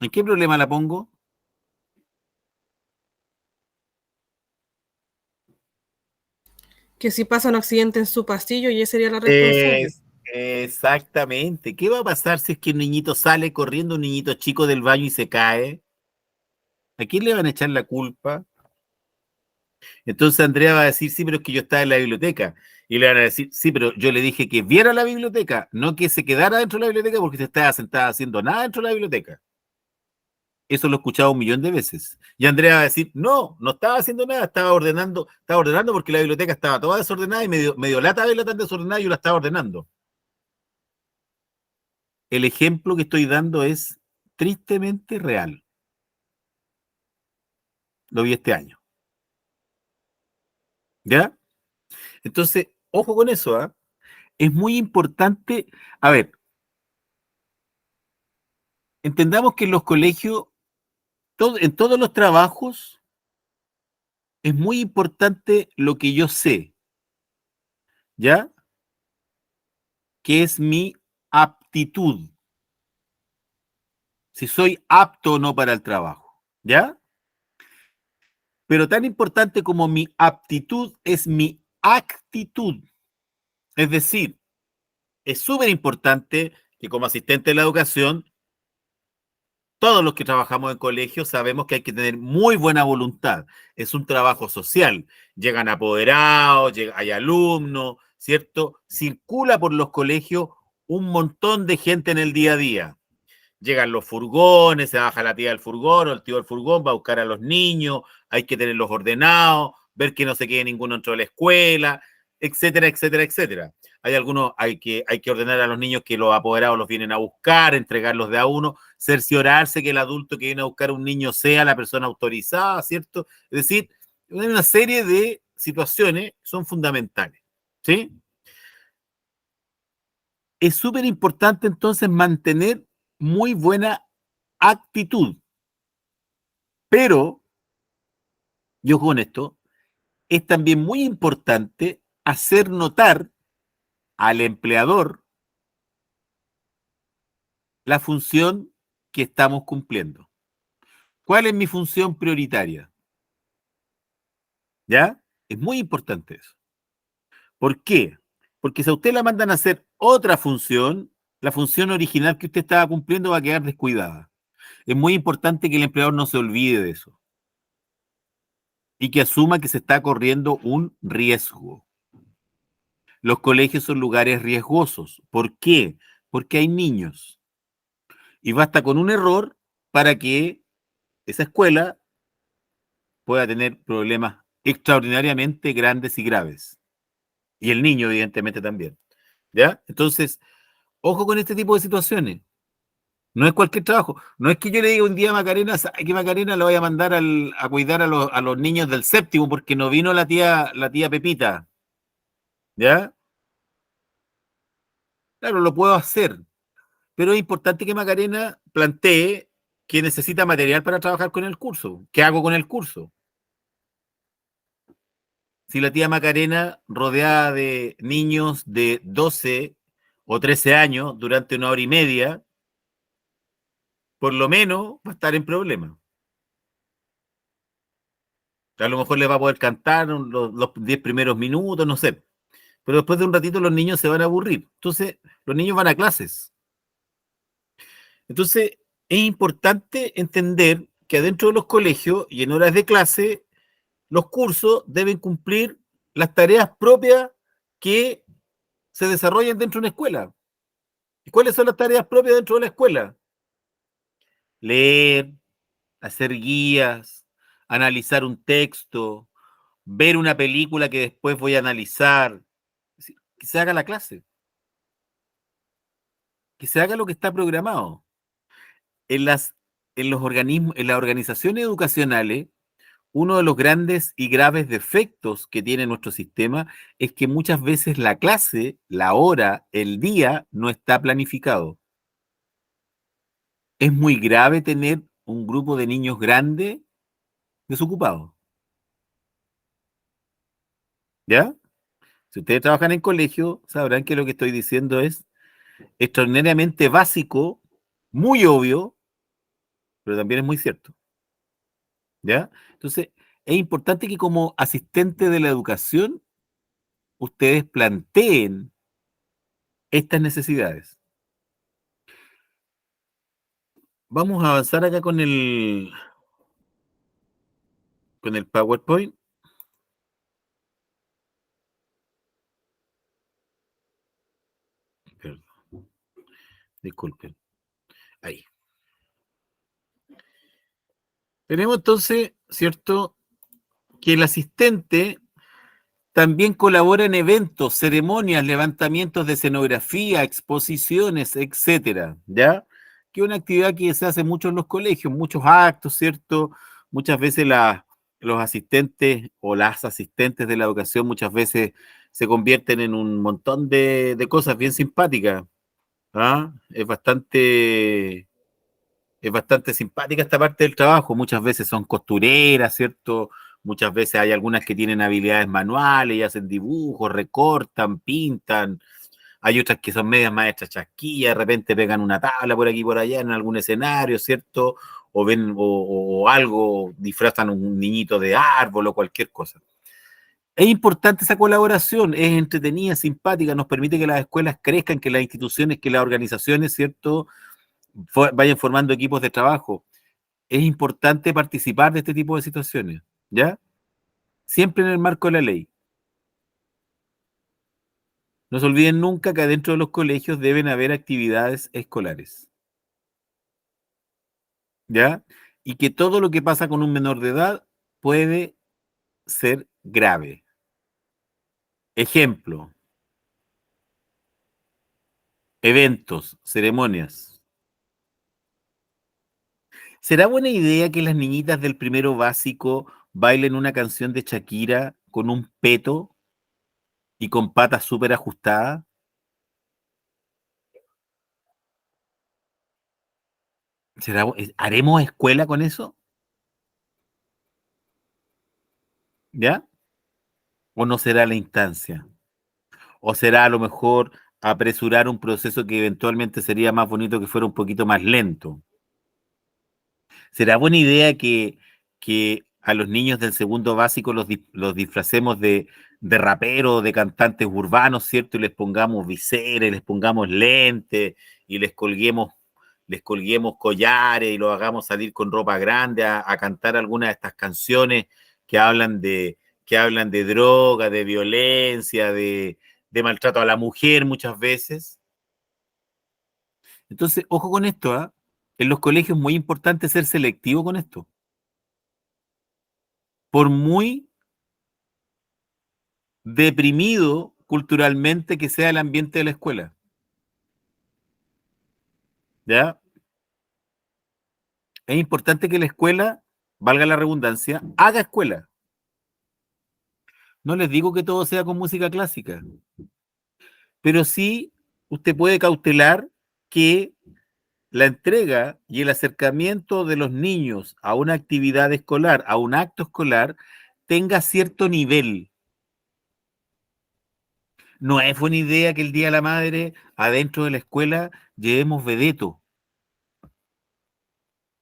¿En qué problema la pongo? Que si pasa un accidente en su pasillo, ella sería la responsable. Exactamente. ¿Qué va a pasar si es que un niñito sale corriendo, un niñito chico del baño y se cae? ¿A quién le van a echar la culpa? Entonces Andrea va a decir, sí, pero es que yo estaba en la biblioteca. Y le van a decir, sí, pero yo le dije que viera la biblioteca, no que se quedara dentro de la biblioteca porque se estaba sentada haciendo nada dentro de la biblioteca. Eso lo he escuchado 1.000.000 de veces. Y Andrea va a decir, no, no estaba haciendo nada, estaba ordenando porque la biblioteca estaba toda desordenada y medio lata verla tan desordenada y yo la estaba ordenando. El ejemplo que estoy dando es tristemente real. Lo vi este año. ¿Ya? Entonces, ojo con eso, ¿ah? Es muy importante. A ver, entendamos que en los colegios, en todos los trabajos, es muy importante lo que yo sé, ¿ya? Que es mi aptitud. Si soy apto o no para el trabajo, ¿ya? Pero tan importante como mi aptitud es mi actitud. Es decir, es súper importante que como asistente de la educación, todos los que trabajamos en colegios sabemos que hay que tener muy buena voluntad. Es un trabajo social. Llegan apoderados, hay alumnos, ¿cierto? Circula por los colegios un montón de gente en el día a día. Llegan los furgones, se baja la tía del furgón o el tío del furgón, va a buscar a los niños, hay que tenerlos ordenados, ver que no se quede ninguno dentro de la escuela, etcétera, etcétera, etcétera. Hay que ordenar a los niños que los apoderados los vienen a buscar, entregarlos de a uno, cerciorarse que el adulto que viene a buscar a un niño sea la persona autorizada, ¿cierto? Es decir, hay una serie de situaciones que son fundamentales, ¿sí? Es súper importante entonces mantener muy buena actitud, pero, yo con esto, es también muy importante hacer notar al empleador la función que estamos cumpliendo. ¿Cuál es mi función prioritaria? ¿Ya? Es muy importante eso. ¿Por qué? Porque si a usted la mandan a hacer otra función, la función original que usted estaba cumpliendo va a quedar descuidada. Es muy importante que el empleador no se olvide de eso y que asuma que se está corriendo un riesgo. Los colegios son lugares riesgosos. ¿Por qué? Porque hay niños. Y basta con un error para que esa escuela pueda tener problemas extraordinariamente grandes y graves. Y el niño, evidentemente, también. ¿Ya? Entonces, ojo con este tipo de situaciones. No es cualquier trabajo. No es que yo le diga un día a Macarena, "¿Sabe que Macarena lo voy a mandar a cuidar a los niños del séptimo porque no vino la tía Pepita? ¿Ya? Claro, lo puedo hacer, pero es importante que Macarena plantee que necesita material para trabajar con el curso. ¿Qué hago con el curso? Si la tía Macarena, rodeada de niños de 12 o 13 años durante 1 hora y media, por lo menos va a estar en problemas. A lo mejor les va a poder cantar los 10 primeros minutos, no sé. Pero después de un ratito los niños se van a aburrir. Entonces, los niños van a clases. Entonces, es importante entender que adentro de los colegios y en horas de clase, los cursos deben cumplir las tareas propias que se desarrollan dentro de una escuela. ¿Y cuáles son las tareas propias dentro de la escuela? Leer, hacer guías, analizar un texto, ver una película que después voy a analizar. Que se haga la clase, que se haga lo que está programado. En las en los organismos, en las organizaciones educacionales, uno de los grandes y graves defectos que tiene nuestro sistema es que muchas veces la clase, la hora, el día no está planificado. Es muy grave tener un grupo de niños grandes desocupados. ¿Ya? Si ustedes trabajan en colegio, sabrán que lo que estoy diciendo es extraordinariamente básico, muy obvio, pero también es muy cierto. ¿Ya? Entonces, es importante que como asistente de la educación, ustedes planteen estas necesidades. Vamos a avanzar acá con el PowerPoint. Perdón, disculpen. Ahí. Tenemos entonces, ¿cierto?, que el asistente también colabora en eventos, ceremonias, levantamientos de escenografía, exposiciones, etcétera, ¿ya? Que es una actividad que se hace mucho en los colegios, muchos actos, ¿cierto? Muchas veces los asistentes o las asistentes de la educación muchas veces se convierten en un montón de cosas bien simpáticas, ¿ah? Es bastante simpática esta parte del trabajo. Muchas veces son costureras, ¿cierto? Muchas veces hay algunas que tienen habilidades manuales y hacen dibujos, recortan, pintan. Hay otras que son medias maestras chasquillas, de repente pegan una tabla por aquí y por allá en algún escenario, ¿cierto? O ven o algo, disfrazan un niñito de árbol o cualquier cosa. Es importante esa colaboración, es entretenida, simpática, nos permite que las escuelas crezcan, que las instituciones, que las organizaciones, ¿cierto?, vayan formando equipos de trabajo. Es importante participar de este tipo de situaciones, ¿ya? Siempre en el marco de la ley. No se olviden nunca que adentro de los colegios deben haber actividades escolares, ¿ya? Y que todo lo que pasa con un menor de edad puede ser grave. Ejemplo, eventos, ceremonias. ¿Será buena idea que las niñitas del primero básico bailen una canción de Shakira con un peto y con patas súper ajustadas? ¿Haremos escuela con eso? ¿Ya? ¿O no será la instancia? ¿O será a lo mejor apresurar un proceso que eventualmente sería más bonito que fuera un poquito más lento? ¿Será buena idea que a los niños del segundo básico los disfracemos de raperos, de cantantes urbanos, ¿cierto? Y les pongamos viseras, les pongamos lentes y les colguemos collares y los hagamos salir con ropa grande a cantar algunas de estas canciones que hablan que hablan de droga, de violencia, de maltrato a la mujer muchas veces? Entonces, ojo con esto, ¿ah? En los colegios es muy importante ser selectivo con esto. Por muy deprimido culturalmente que sea el ambiente de la escuela, ¿ya? Es importante que la escuela, valga la redundancia, haga escuela. No les digo que todo sea con música clásica, pero sí usted puede cautelar que la entrega y el acercamiento de los niños a una actividad escolar, a un acto escolar, tenga cierto nivel. No es buena idea que el Día de la Madre, adentro de la escuela, llevemos vedetos.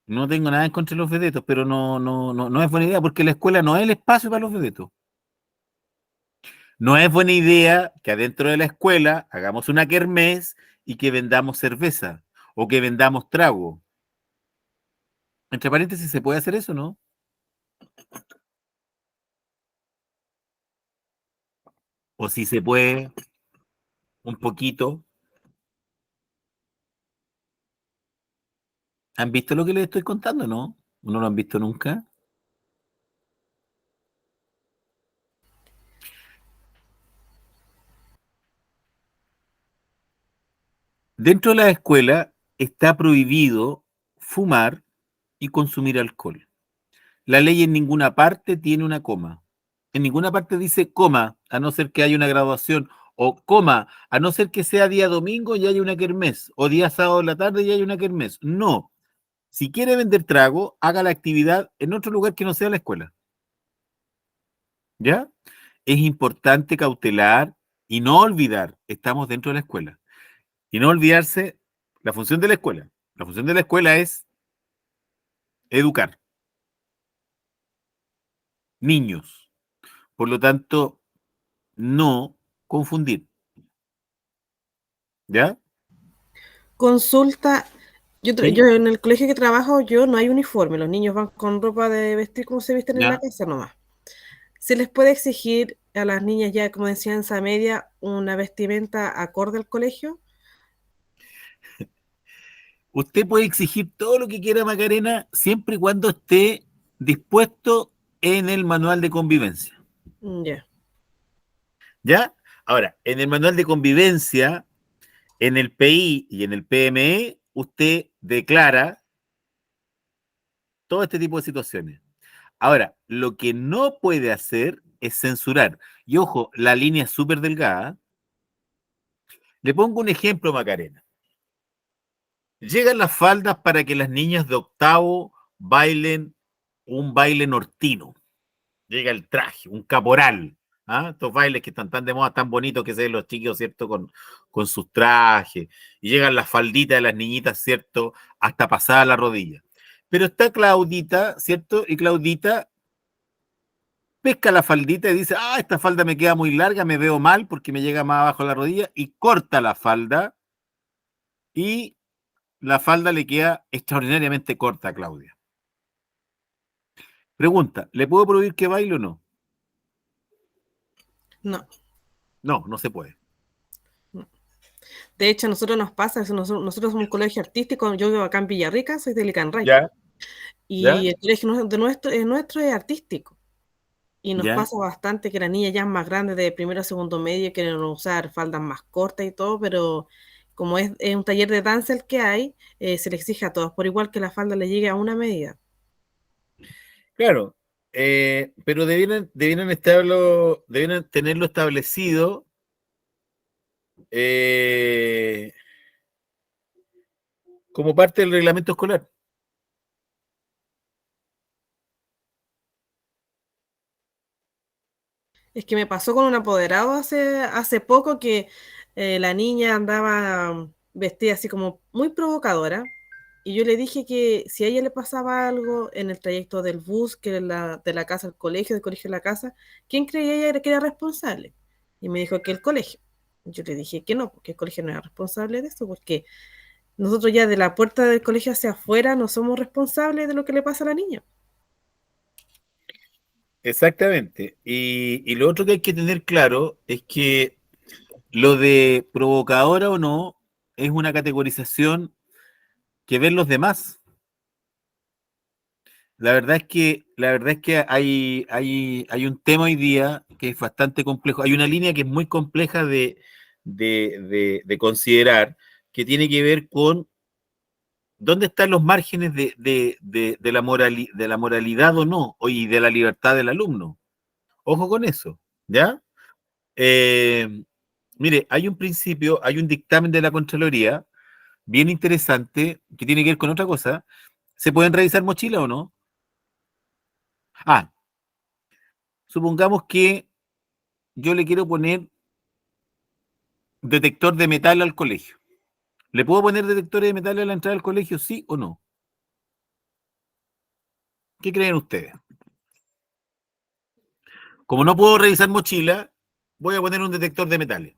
No tengo nada en contra de los vedetos, pero no es buena idea porque la escuela no es el espacio para los vedetos. No es buena idea que adentro de la escuela hagamos una kermés y que vendamos cerveza o que vendamos trago. Entre paréntesis, ¿se puede hacer eso, no? O si se puede, un poquito. ¿Han visto lo que les estoy contando, no? ¿No lo han visto nunca? Dentro de la escuela está prohibido fumar, y consumir alcohol. La ley en ninguna parte tiene una coma. En ninguna parte dice coma, a no ser que haya una graduación, o coma, a no ser que sea día domingo y haya una kermés, o día sábado en la tarde y haya una kermés. No. Si quiere vender trago, haga la actividad en otro lugar que no sea la escuela. ¿Ya? Es importante cautelar y no olvidar, estamos dentro de la escuela. Y no olvidarse la función de la escuela. La función de la escuela es educar niños. Por lo tanto, no confundir. ¿Ya? Consulta, Sí. yo en el colegio que trabajo, yo no hay uniforme, los niños van con ropa de vestir como se visten en la ¿Ya? casa nomás. ¿Se les puede exigir a las niñas ya como de enseñanza media una vestimenta acorde al colegio? Usted puede exigir todo lo que quiera, Macarena, siempre y cuando esté dispuesto en el manual de convivencia. Ya. ¿Ya? Ahora, en el manual de convivencia, en el PI y en el PME, usted declara todo este tipo de situaciones. Ahora, lo que no puede hacer es censurar. Y ojo, la línea es súper delgada. Le pongo un ejemplo, Macarena. Llegan las faldas para que las niñas de octavo bailen un baile nortino. Llega el traje, un caporal. ¿Ah? Estos bailes que están tan de moda, tan bonitos que se ven los chicos, ¿cierto? Con sus trajes. Y llegan las falditas de las niñitas, ¿cierto? Hasta pasada la rodilla. Pero está Claudita, ¿cierto? Y Claudita pesca la faldita y dice, ah, esta falda me queda muy larga, me veo mal porque me llega más abajo de la rodilla, y corta la falda, y la falda le queda extraordinariamente corta a Claudia. Pregunta, ¿le puedo prohibir que baile o no? No. No, no se puede. De hecho, a nosotros nos pasa, nosotros somos un colegio artístico, yo vivo acá en Villarrica, soy de Licanray, ¿Ya? ¿Ya? y el colegio nuestro es artístico. Y nos ¿Ya? pasa bastante que las niñas ya más grandes de primero a segundo medio quieren usar faldas más cortas y todo, pero como es un taller de danza el que hay, se le exige a todos por igual que la falda le llegue a una medida. Claro, pero debieran tenerlo establecido eh, como parte del reglamento escolar. Es que me pasó con un apoderado hace poco que la niña andaba vestida así como muy provocadora. Y yo le dije que si a ella le pasaba algo en el trayecto del bus, que era de la casa al colegio, del colegio a la casa, ¿quién creía ella que era responsable? Y me dijo que el colegio. Yo le dije que no, porque el colegio no era responsable de eso, porque nosotros ya de la puerta del colegio hacia afuera no somos responsables de lo que le pasa a la niña. Exactamente. Y lo otro que hay que tener claro es que lo de provocadora o no es una categorización que ven los demás. La verdad es que hay un tema hoy día que es bastante complejo. Hay una línea que es muy compleja de considerar, que tiene que ver con dónde están los márgenes de la moralidad o no, y de la libertad del alumno. Ojo con eso, ¿ya? Eh, Mire, hay un dictamen de la Contraloría bien interesante que tiene que ver con otra cosa. ¿Se pueden revisar mochilas o no? Ah, supongamos que yo le quiero poner detector de metal al colegio. ¿Le puedo poner detectores de metal a la entrada del colegio, sí o no? ¿Qué creen ustedes? Como no puedo revisar mochila, voy a poner un detector de metales.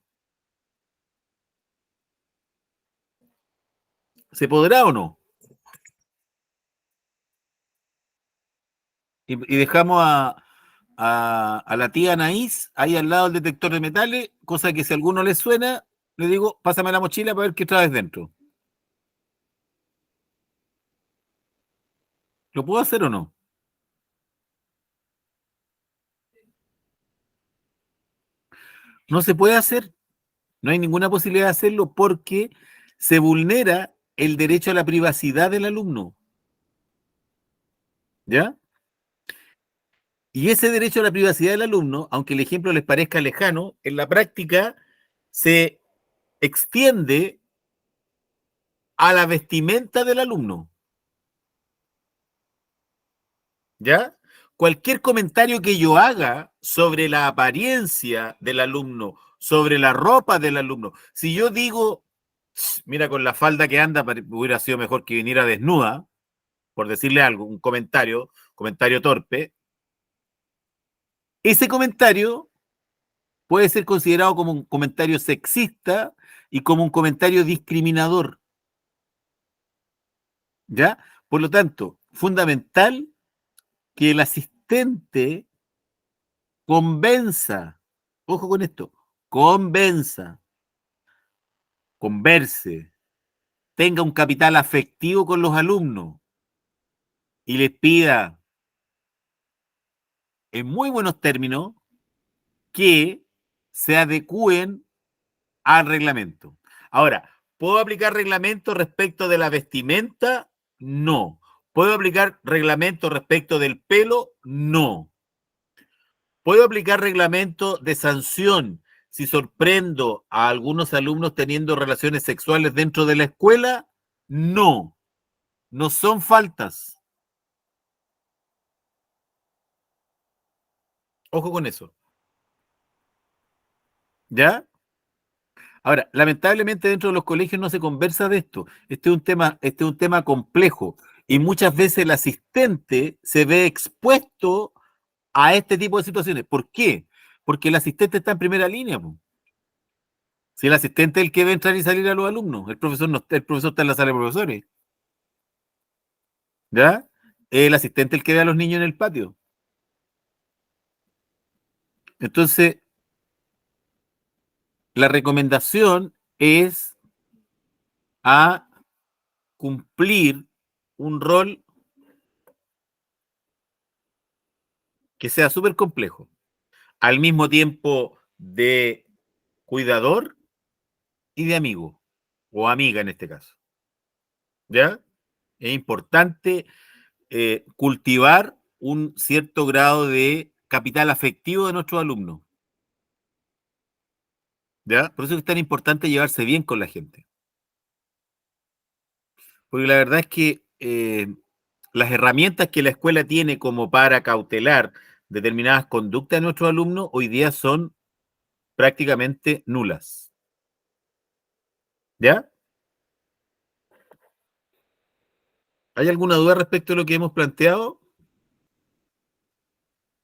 ¿Se podrá o no? Y dejamos a la tía Anaís ahí al lado del detector de metales, cosa que si a alguno le suena, le digo, pásame la mochila para ver qué traes dentro. ¿Lo puedo hacer o no? No se puede hacer, no hay ninguna posibilidad de hacerlo porque se vulnera el derecho a la privacidad del alumno. ¿Ya? Y ese derecho a la privacidad del alumno, aunque el ejemplo les parezca lejano, en la práctica se extiende a la vestimenta del alumno. ¿Ya? Cualquier comentario que yo haga sobre la apariencia del alumno, sobre la ropa del alumno, si yo digo, mira, con la falda que anda, hubiera sido mejor que viniera desnuda, por decirle algo, un comentario torpe, ese comentario puede ser considerado como un comentario sexista y como un comentario discriminador. ¿Ya? Por lo tanto, fundamental que el asistente convenza, ojo con esto, convenza, converse, tenga un capital afectivo con los alumnos y les pida en muy buenos términos que se adecúen al reglamento. Ahora, ¿puedo aplicar reglamento respecto de la vestimenta? No. ¿Puedo aplicar reglamento respecto del pelo? No. ¿Puedo aplicar reglamento de sanción si sorprendo a algunos alumnos teniendo relaciones sexuales dentro de la escuela? No. No son faltas. Ojo con eso. ¿Ya? Ahora, lamentablemente dentro de los colegios no se conversa de esto. Este es un tema complejo y muchas veces el asistente se ve expuesto a este tipo de situaciones. ¿Por qué? Porque el asistente está en primera línea, po. Si el asistente es el que ve entrar y salir a los alumnos, el profesor no, el profesor está en la sala de profesores, ¿ya? El asistente es el que ve a los niños en el patio. Entonces, la recomendación es a cumplir un rol que sea súper complejo, al mismo tiempo de cuidador y de amigo, o amiga en este caso, ¿ya? Es importante cultivar un cierto grado de capital afectivo de nuestros alumnos, ¿ya? Por eso es tan importante llevarse bien con la gente. Porque la verdad es que las herramientas que la escuela tiene como para cautelar determinadas conductas de nuestros alumnos hoy día son prácticamente nulas, ¿ya? ¿Hay alguna duda respecto a lo que hemos planteado?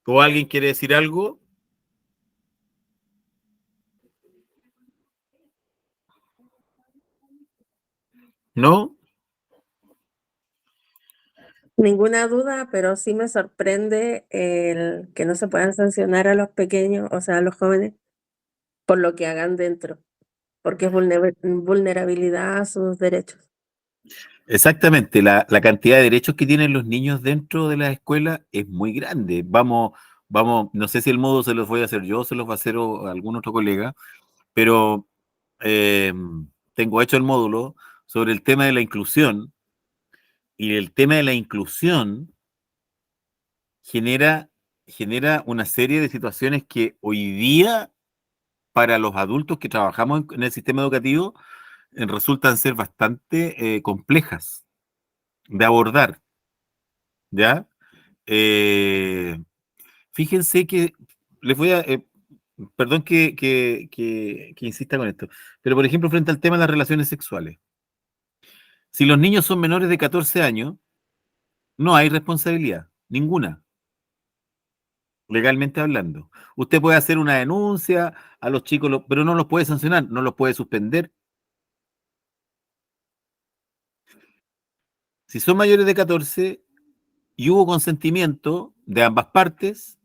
¿O alguien quiere decir algo? ¿No? Ninguna duda, pero sí me sorprende el que no se puedan sancionar a los pequeños, o sea, a los jóvenes, por lo que hagan dentro, porque es vulnerabilidad a sus derechos. Exactamente, la cantidad de derechos que tienen los niños dentro de la escuela es muy grande. Vamos, no sé si el modo se los voy a hacer yo, se los va a hacer algún otro colega, pero eh, tengo hecho el módulo sobre el tema de la inclusión y el tema de la inclusión genera, genera una serie de situaciones que hoy día para los adultos que trabajamos en el sistema educativo resultan ser bastante complejas de abordar, ¿ya? Eh, Fíjense que les voy a, perdón que insista con esto, pero por ejemplo, frente al tema de las relaciones sexuales, si los niños son menores de 14 años, no hay responsabilidad, ninguna, legalmente hablando. Usted puede hacer una denuncia a los chicos, pero no los puede sancionar, no los puede suspender. Si son mayores de 14 y hubo consentimiento de ambas partes,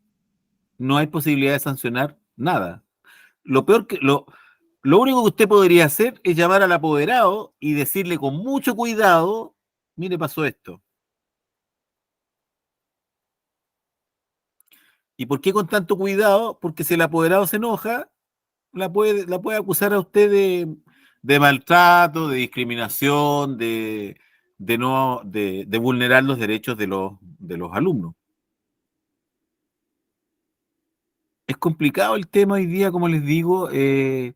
no hay posibilidad de sancionar nada. Lo peor que lo único que usted podría hacer es llamar al apoderado y decirle con mucho cuidado, mire, pasó esto. ¿Y por qué con tanto cuidado? Porque si el apoderado se enoja, la puede acusar a usted de maltrato, de discriminación, de vulnerar los derechos de los alumnos. Es complicado el tema hoy día, como les digo, el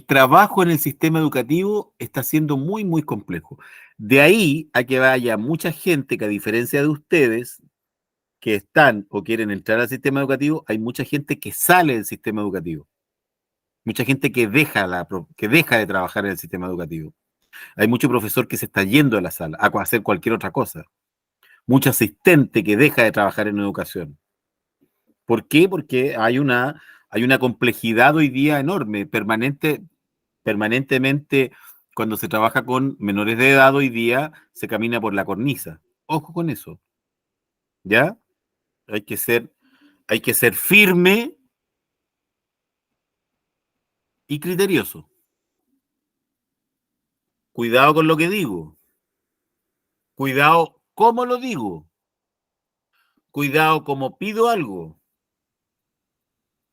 trabajo en el sistema educativo está siendo muy, muy complejo. De ahí a que vaya mucha gente que, a diferencia de ustedes, que están o quieren entrar al sistema educativo, hay mucha gente que sale del sistema educativo. Mucha gente que deja de trabajar en el sistema educativo. Hay mucho profesor que se está yendo de la sala a hacer cualquier otra cosa. Mucho asistente que deja de trabajar en educación. ¿Por qué? Porque hay una complejidad hoy día enorme, permanentemente, cuando se trabaja con menores de edad hoy día, se camina por la cornisa. Ojo con eso, ¿ya? Hay que ser firme y criterioso. Cuidado con lo que digo. Cuidado cómo lo digo. Cuidado cómo pido algo.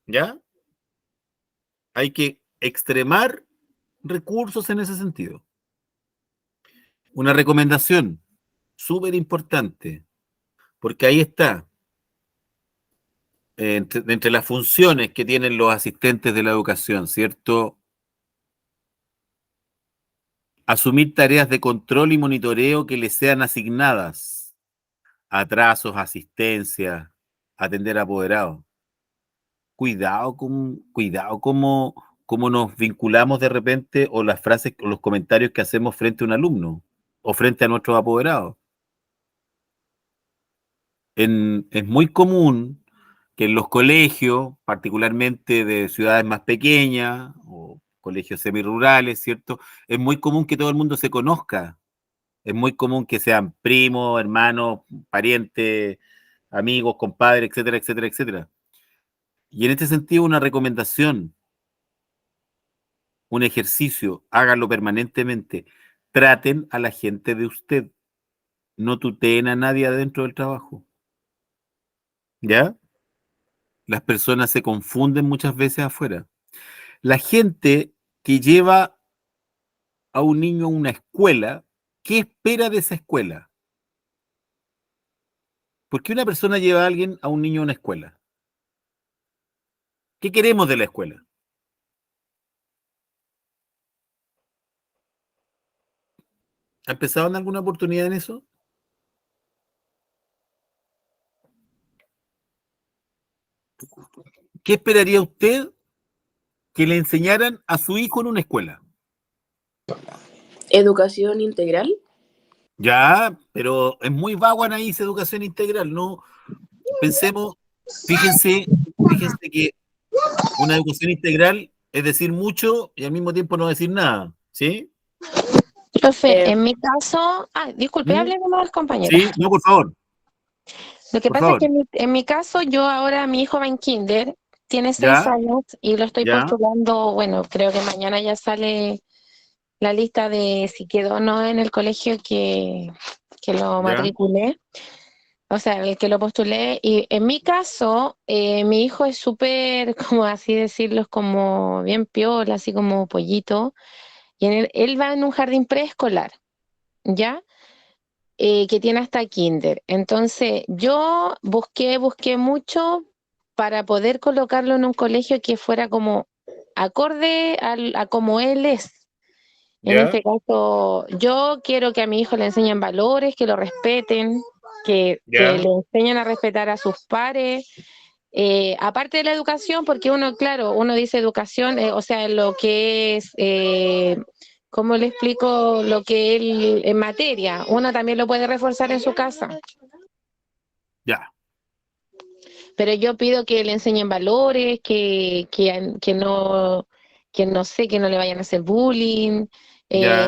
¿Ya? Hay que extremar recursos en ese sentido. Una recomendación súper importante, porque ahí está, entre las funciones que tienen los asistentes de la educación, ¿cierto? Asumir tareas de control y monitoreo que les sean asignadas, atrasos, asistencia, atender a apoderados. Cuidado cómo nos vinculamos de repente, o las frases o los comentarios que hacemos frente a un alumno o frente a nuestros apoderados. Es muy común que en los colegios, particularmente de ciudades más pequeñas o colegios semirurales, ¿cierto? Es muy común que todo el mundo se conozca. Es muy común que sean primos, hermanos, parientes, amigos, compadres, etcétera, etcétera, etcétera. Y en este sentido, una recomendación, un ejercicio, háganlo permanentemente. Traten a la gente de usted. No tuteen a nadie adentro del trabajo. ¿Ya? Las personas se confunden muchas veces afuera. La gente que lleva a un niño a una escuela, ¿qué espera de esa escuela? ¿Por qué una persona lleva a alguien, a un niño a una escuela? ¿Qué queremos de la escuela? ¿Ha empezado en alguna oportunidad en eso? ¿Qué esperaría usted que le enseñaran a su hijo en una escuela? Educación integral. Ya, pero es muy vago, Anaís, educación integral. No pensemos, fíjense que una educación integral es decir mucho y al mismo tiempo no decir nada, ¿sí? Profe, en mi caso, disculpe, ¿Mm? hable nomás, compañera. Sí, no, por favor. Lo que Por pasa favor. es que en mi caso, yo ahora, mi hijo va en kinder, tiene 6 Ya, años y lo estoy ya, postulando, bueno, creo que mañana ya sale la lista de si quedó o no en el colegio que lo ya, matriculé, o sea, el que lo postulé. Y en mi caso, mi hijo es súper, como así decirlo, es como bien piola, así como pollito, y él va en un jardín preescolar, ¿ya? Que tiene hasta kinder. Entonces, yo busqué mucho para poder colocarlo en un colegio que fuera como acorde a como él es. En ya, este caso, yo quiero que a mi hijo le enseñen valores, que lo respeten, que ya, le enseñen a respetar a sus pares. Aparte de la educación, porque uno, claro, uno dice educación, o sea, lo que es, ¿cómo le explico? Lo que él en materia, uno también lo puede reforzar en su casa. ya, Pero yo pido que le enseñen valores, que no sé, que no le vayan a hacer bullying, eh, ya,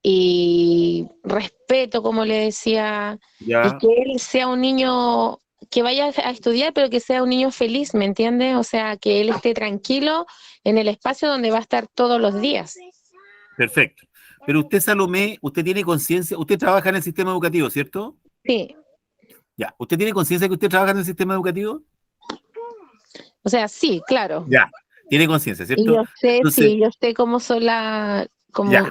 y respeto, como le decía, y ya, que él sea un niño que vaya a estudiar, pero que sea un niño feliz, ¿me entiendes? O sea, que él esté tranquilo en el espacio donde va a estar todos los días. perfecto. Pero usted, Salomé, usted tiene conciencia, usted trabaja en el sistema educativo, ¿cierto? Sí, Ya, ¿usted tiene conciencia que usted trabaja en el sistema educativo? o sea, sí, claro. Ya, tiene conciencia, Y ¿cierto? yo sé, Entonces, sí, yo sé cómo son ya,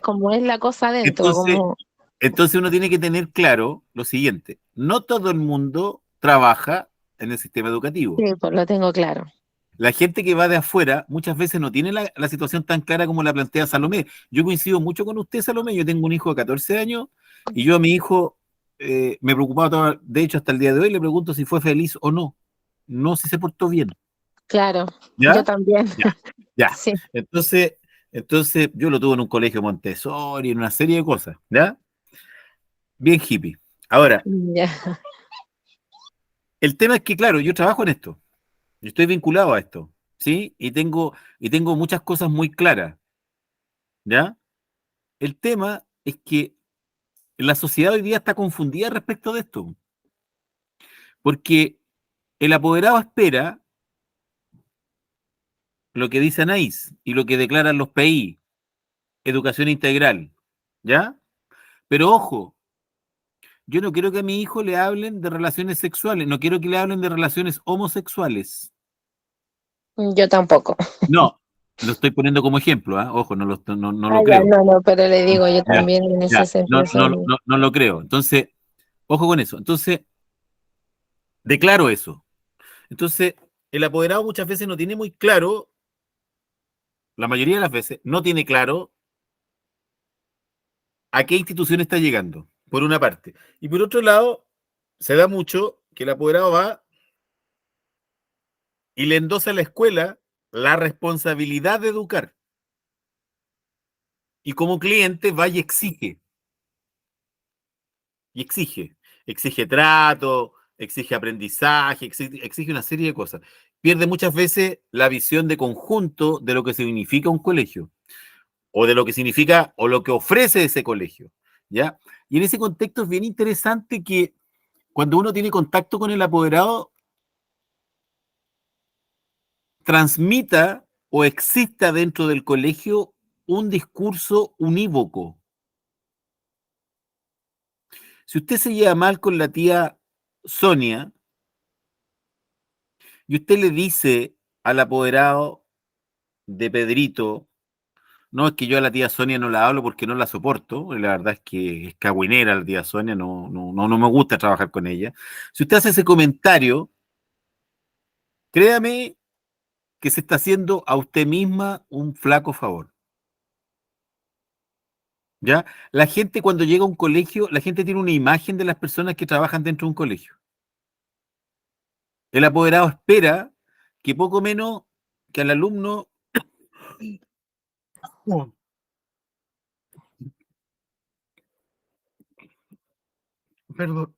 cómo es la cosa adentro, entonces, como... Entonces uno tiene que tener claro lo siguiente, no todo el mundo trabaja en el sistema educativo. Sí, pues lo tengo claro. La gente que va de afuera muchas veces no tiene la situación tan clara como la plantea Salomé. Yo coincido mucho con usted, Salomé. Yo tengo un hijo de 14 años y yo a mi hijo me preocupaba, de hecho, hasta el día de hoy le pregunto si fue feliz o no. No si se portó bien. Claro, yo ¿Ya? también. Ya, ya. Sí, Entonces, yo lo tuve en un colegio Montessori, en una serie de cosas, ¿ya? Bien hippie. Ahora, ya. el tema es que, claro, yo trabajo en esto. Yo estoy vinculado a esto, ¿sí? Y tengo muchas cosas muy claras, ¿ya? El tema es que la sociedad hoy día está confundida respecto de esto, porque el apoderado espera lo que dice Anaís y lo que declaran los PI, educación integral, ¿ya? Pero ojo, yo no quiero que a mi hijo le hablen de relaciones sexuales, no quiero que le hablen de relaciones homosexuales. Yo tampoco. No, lo estoy poniendo como ejemplo, ¿ah? Ojo, no Ah, lo ya, creo. no, no, pero le digo, yo Ya, también en ese ya, sentido soy. no lo creo. Entonces, ojo con eso. Entonces, declaro eso. Entonces, el apoderado muchas veces no tiene muy claro, la mayoría de las veces, no tiene claro a qué institución está llegando, por una parte. Y por otro lado, se da mucho que el apoderado va y le endosa a la escuela la responsabilidad de educar. Y como cliente va y exige. Exige trato, exige aprendizaje, exige una serie de cosas. Pierde muchas veces la visión de conjunto de lo que significa un colegio, o de lo que significa, o lo que ofrece ese colegio, ¿ya? Y en ese contexto es bien interesante que cuando uno tiene contacto con el apoderado, transmita o exista dentro del colegio un discurso unívoco. Si usted se lleva mal con la tía Sonia y usted le dice al apoderado de Pedrito, no, es que yo a la tía Sonia no la hablo porque no la soporto, la verdad es que es cagüinera la tía Sonia, no me gusta trabajar con ella. Si usted hace ese comentario, créame que se está haciendo a usted misma un flaco favor. ¿Ya? La gente cuando llega a un colegio, la gente tiene una imagen de las personas que trabajan dentro de un colegio. El apoderado espera que poco menos que al alumno, oh, perdón,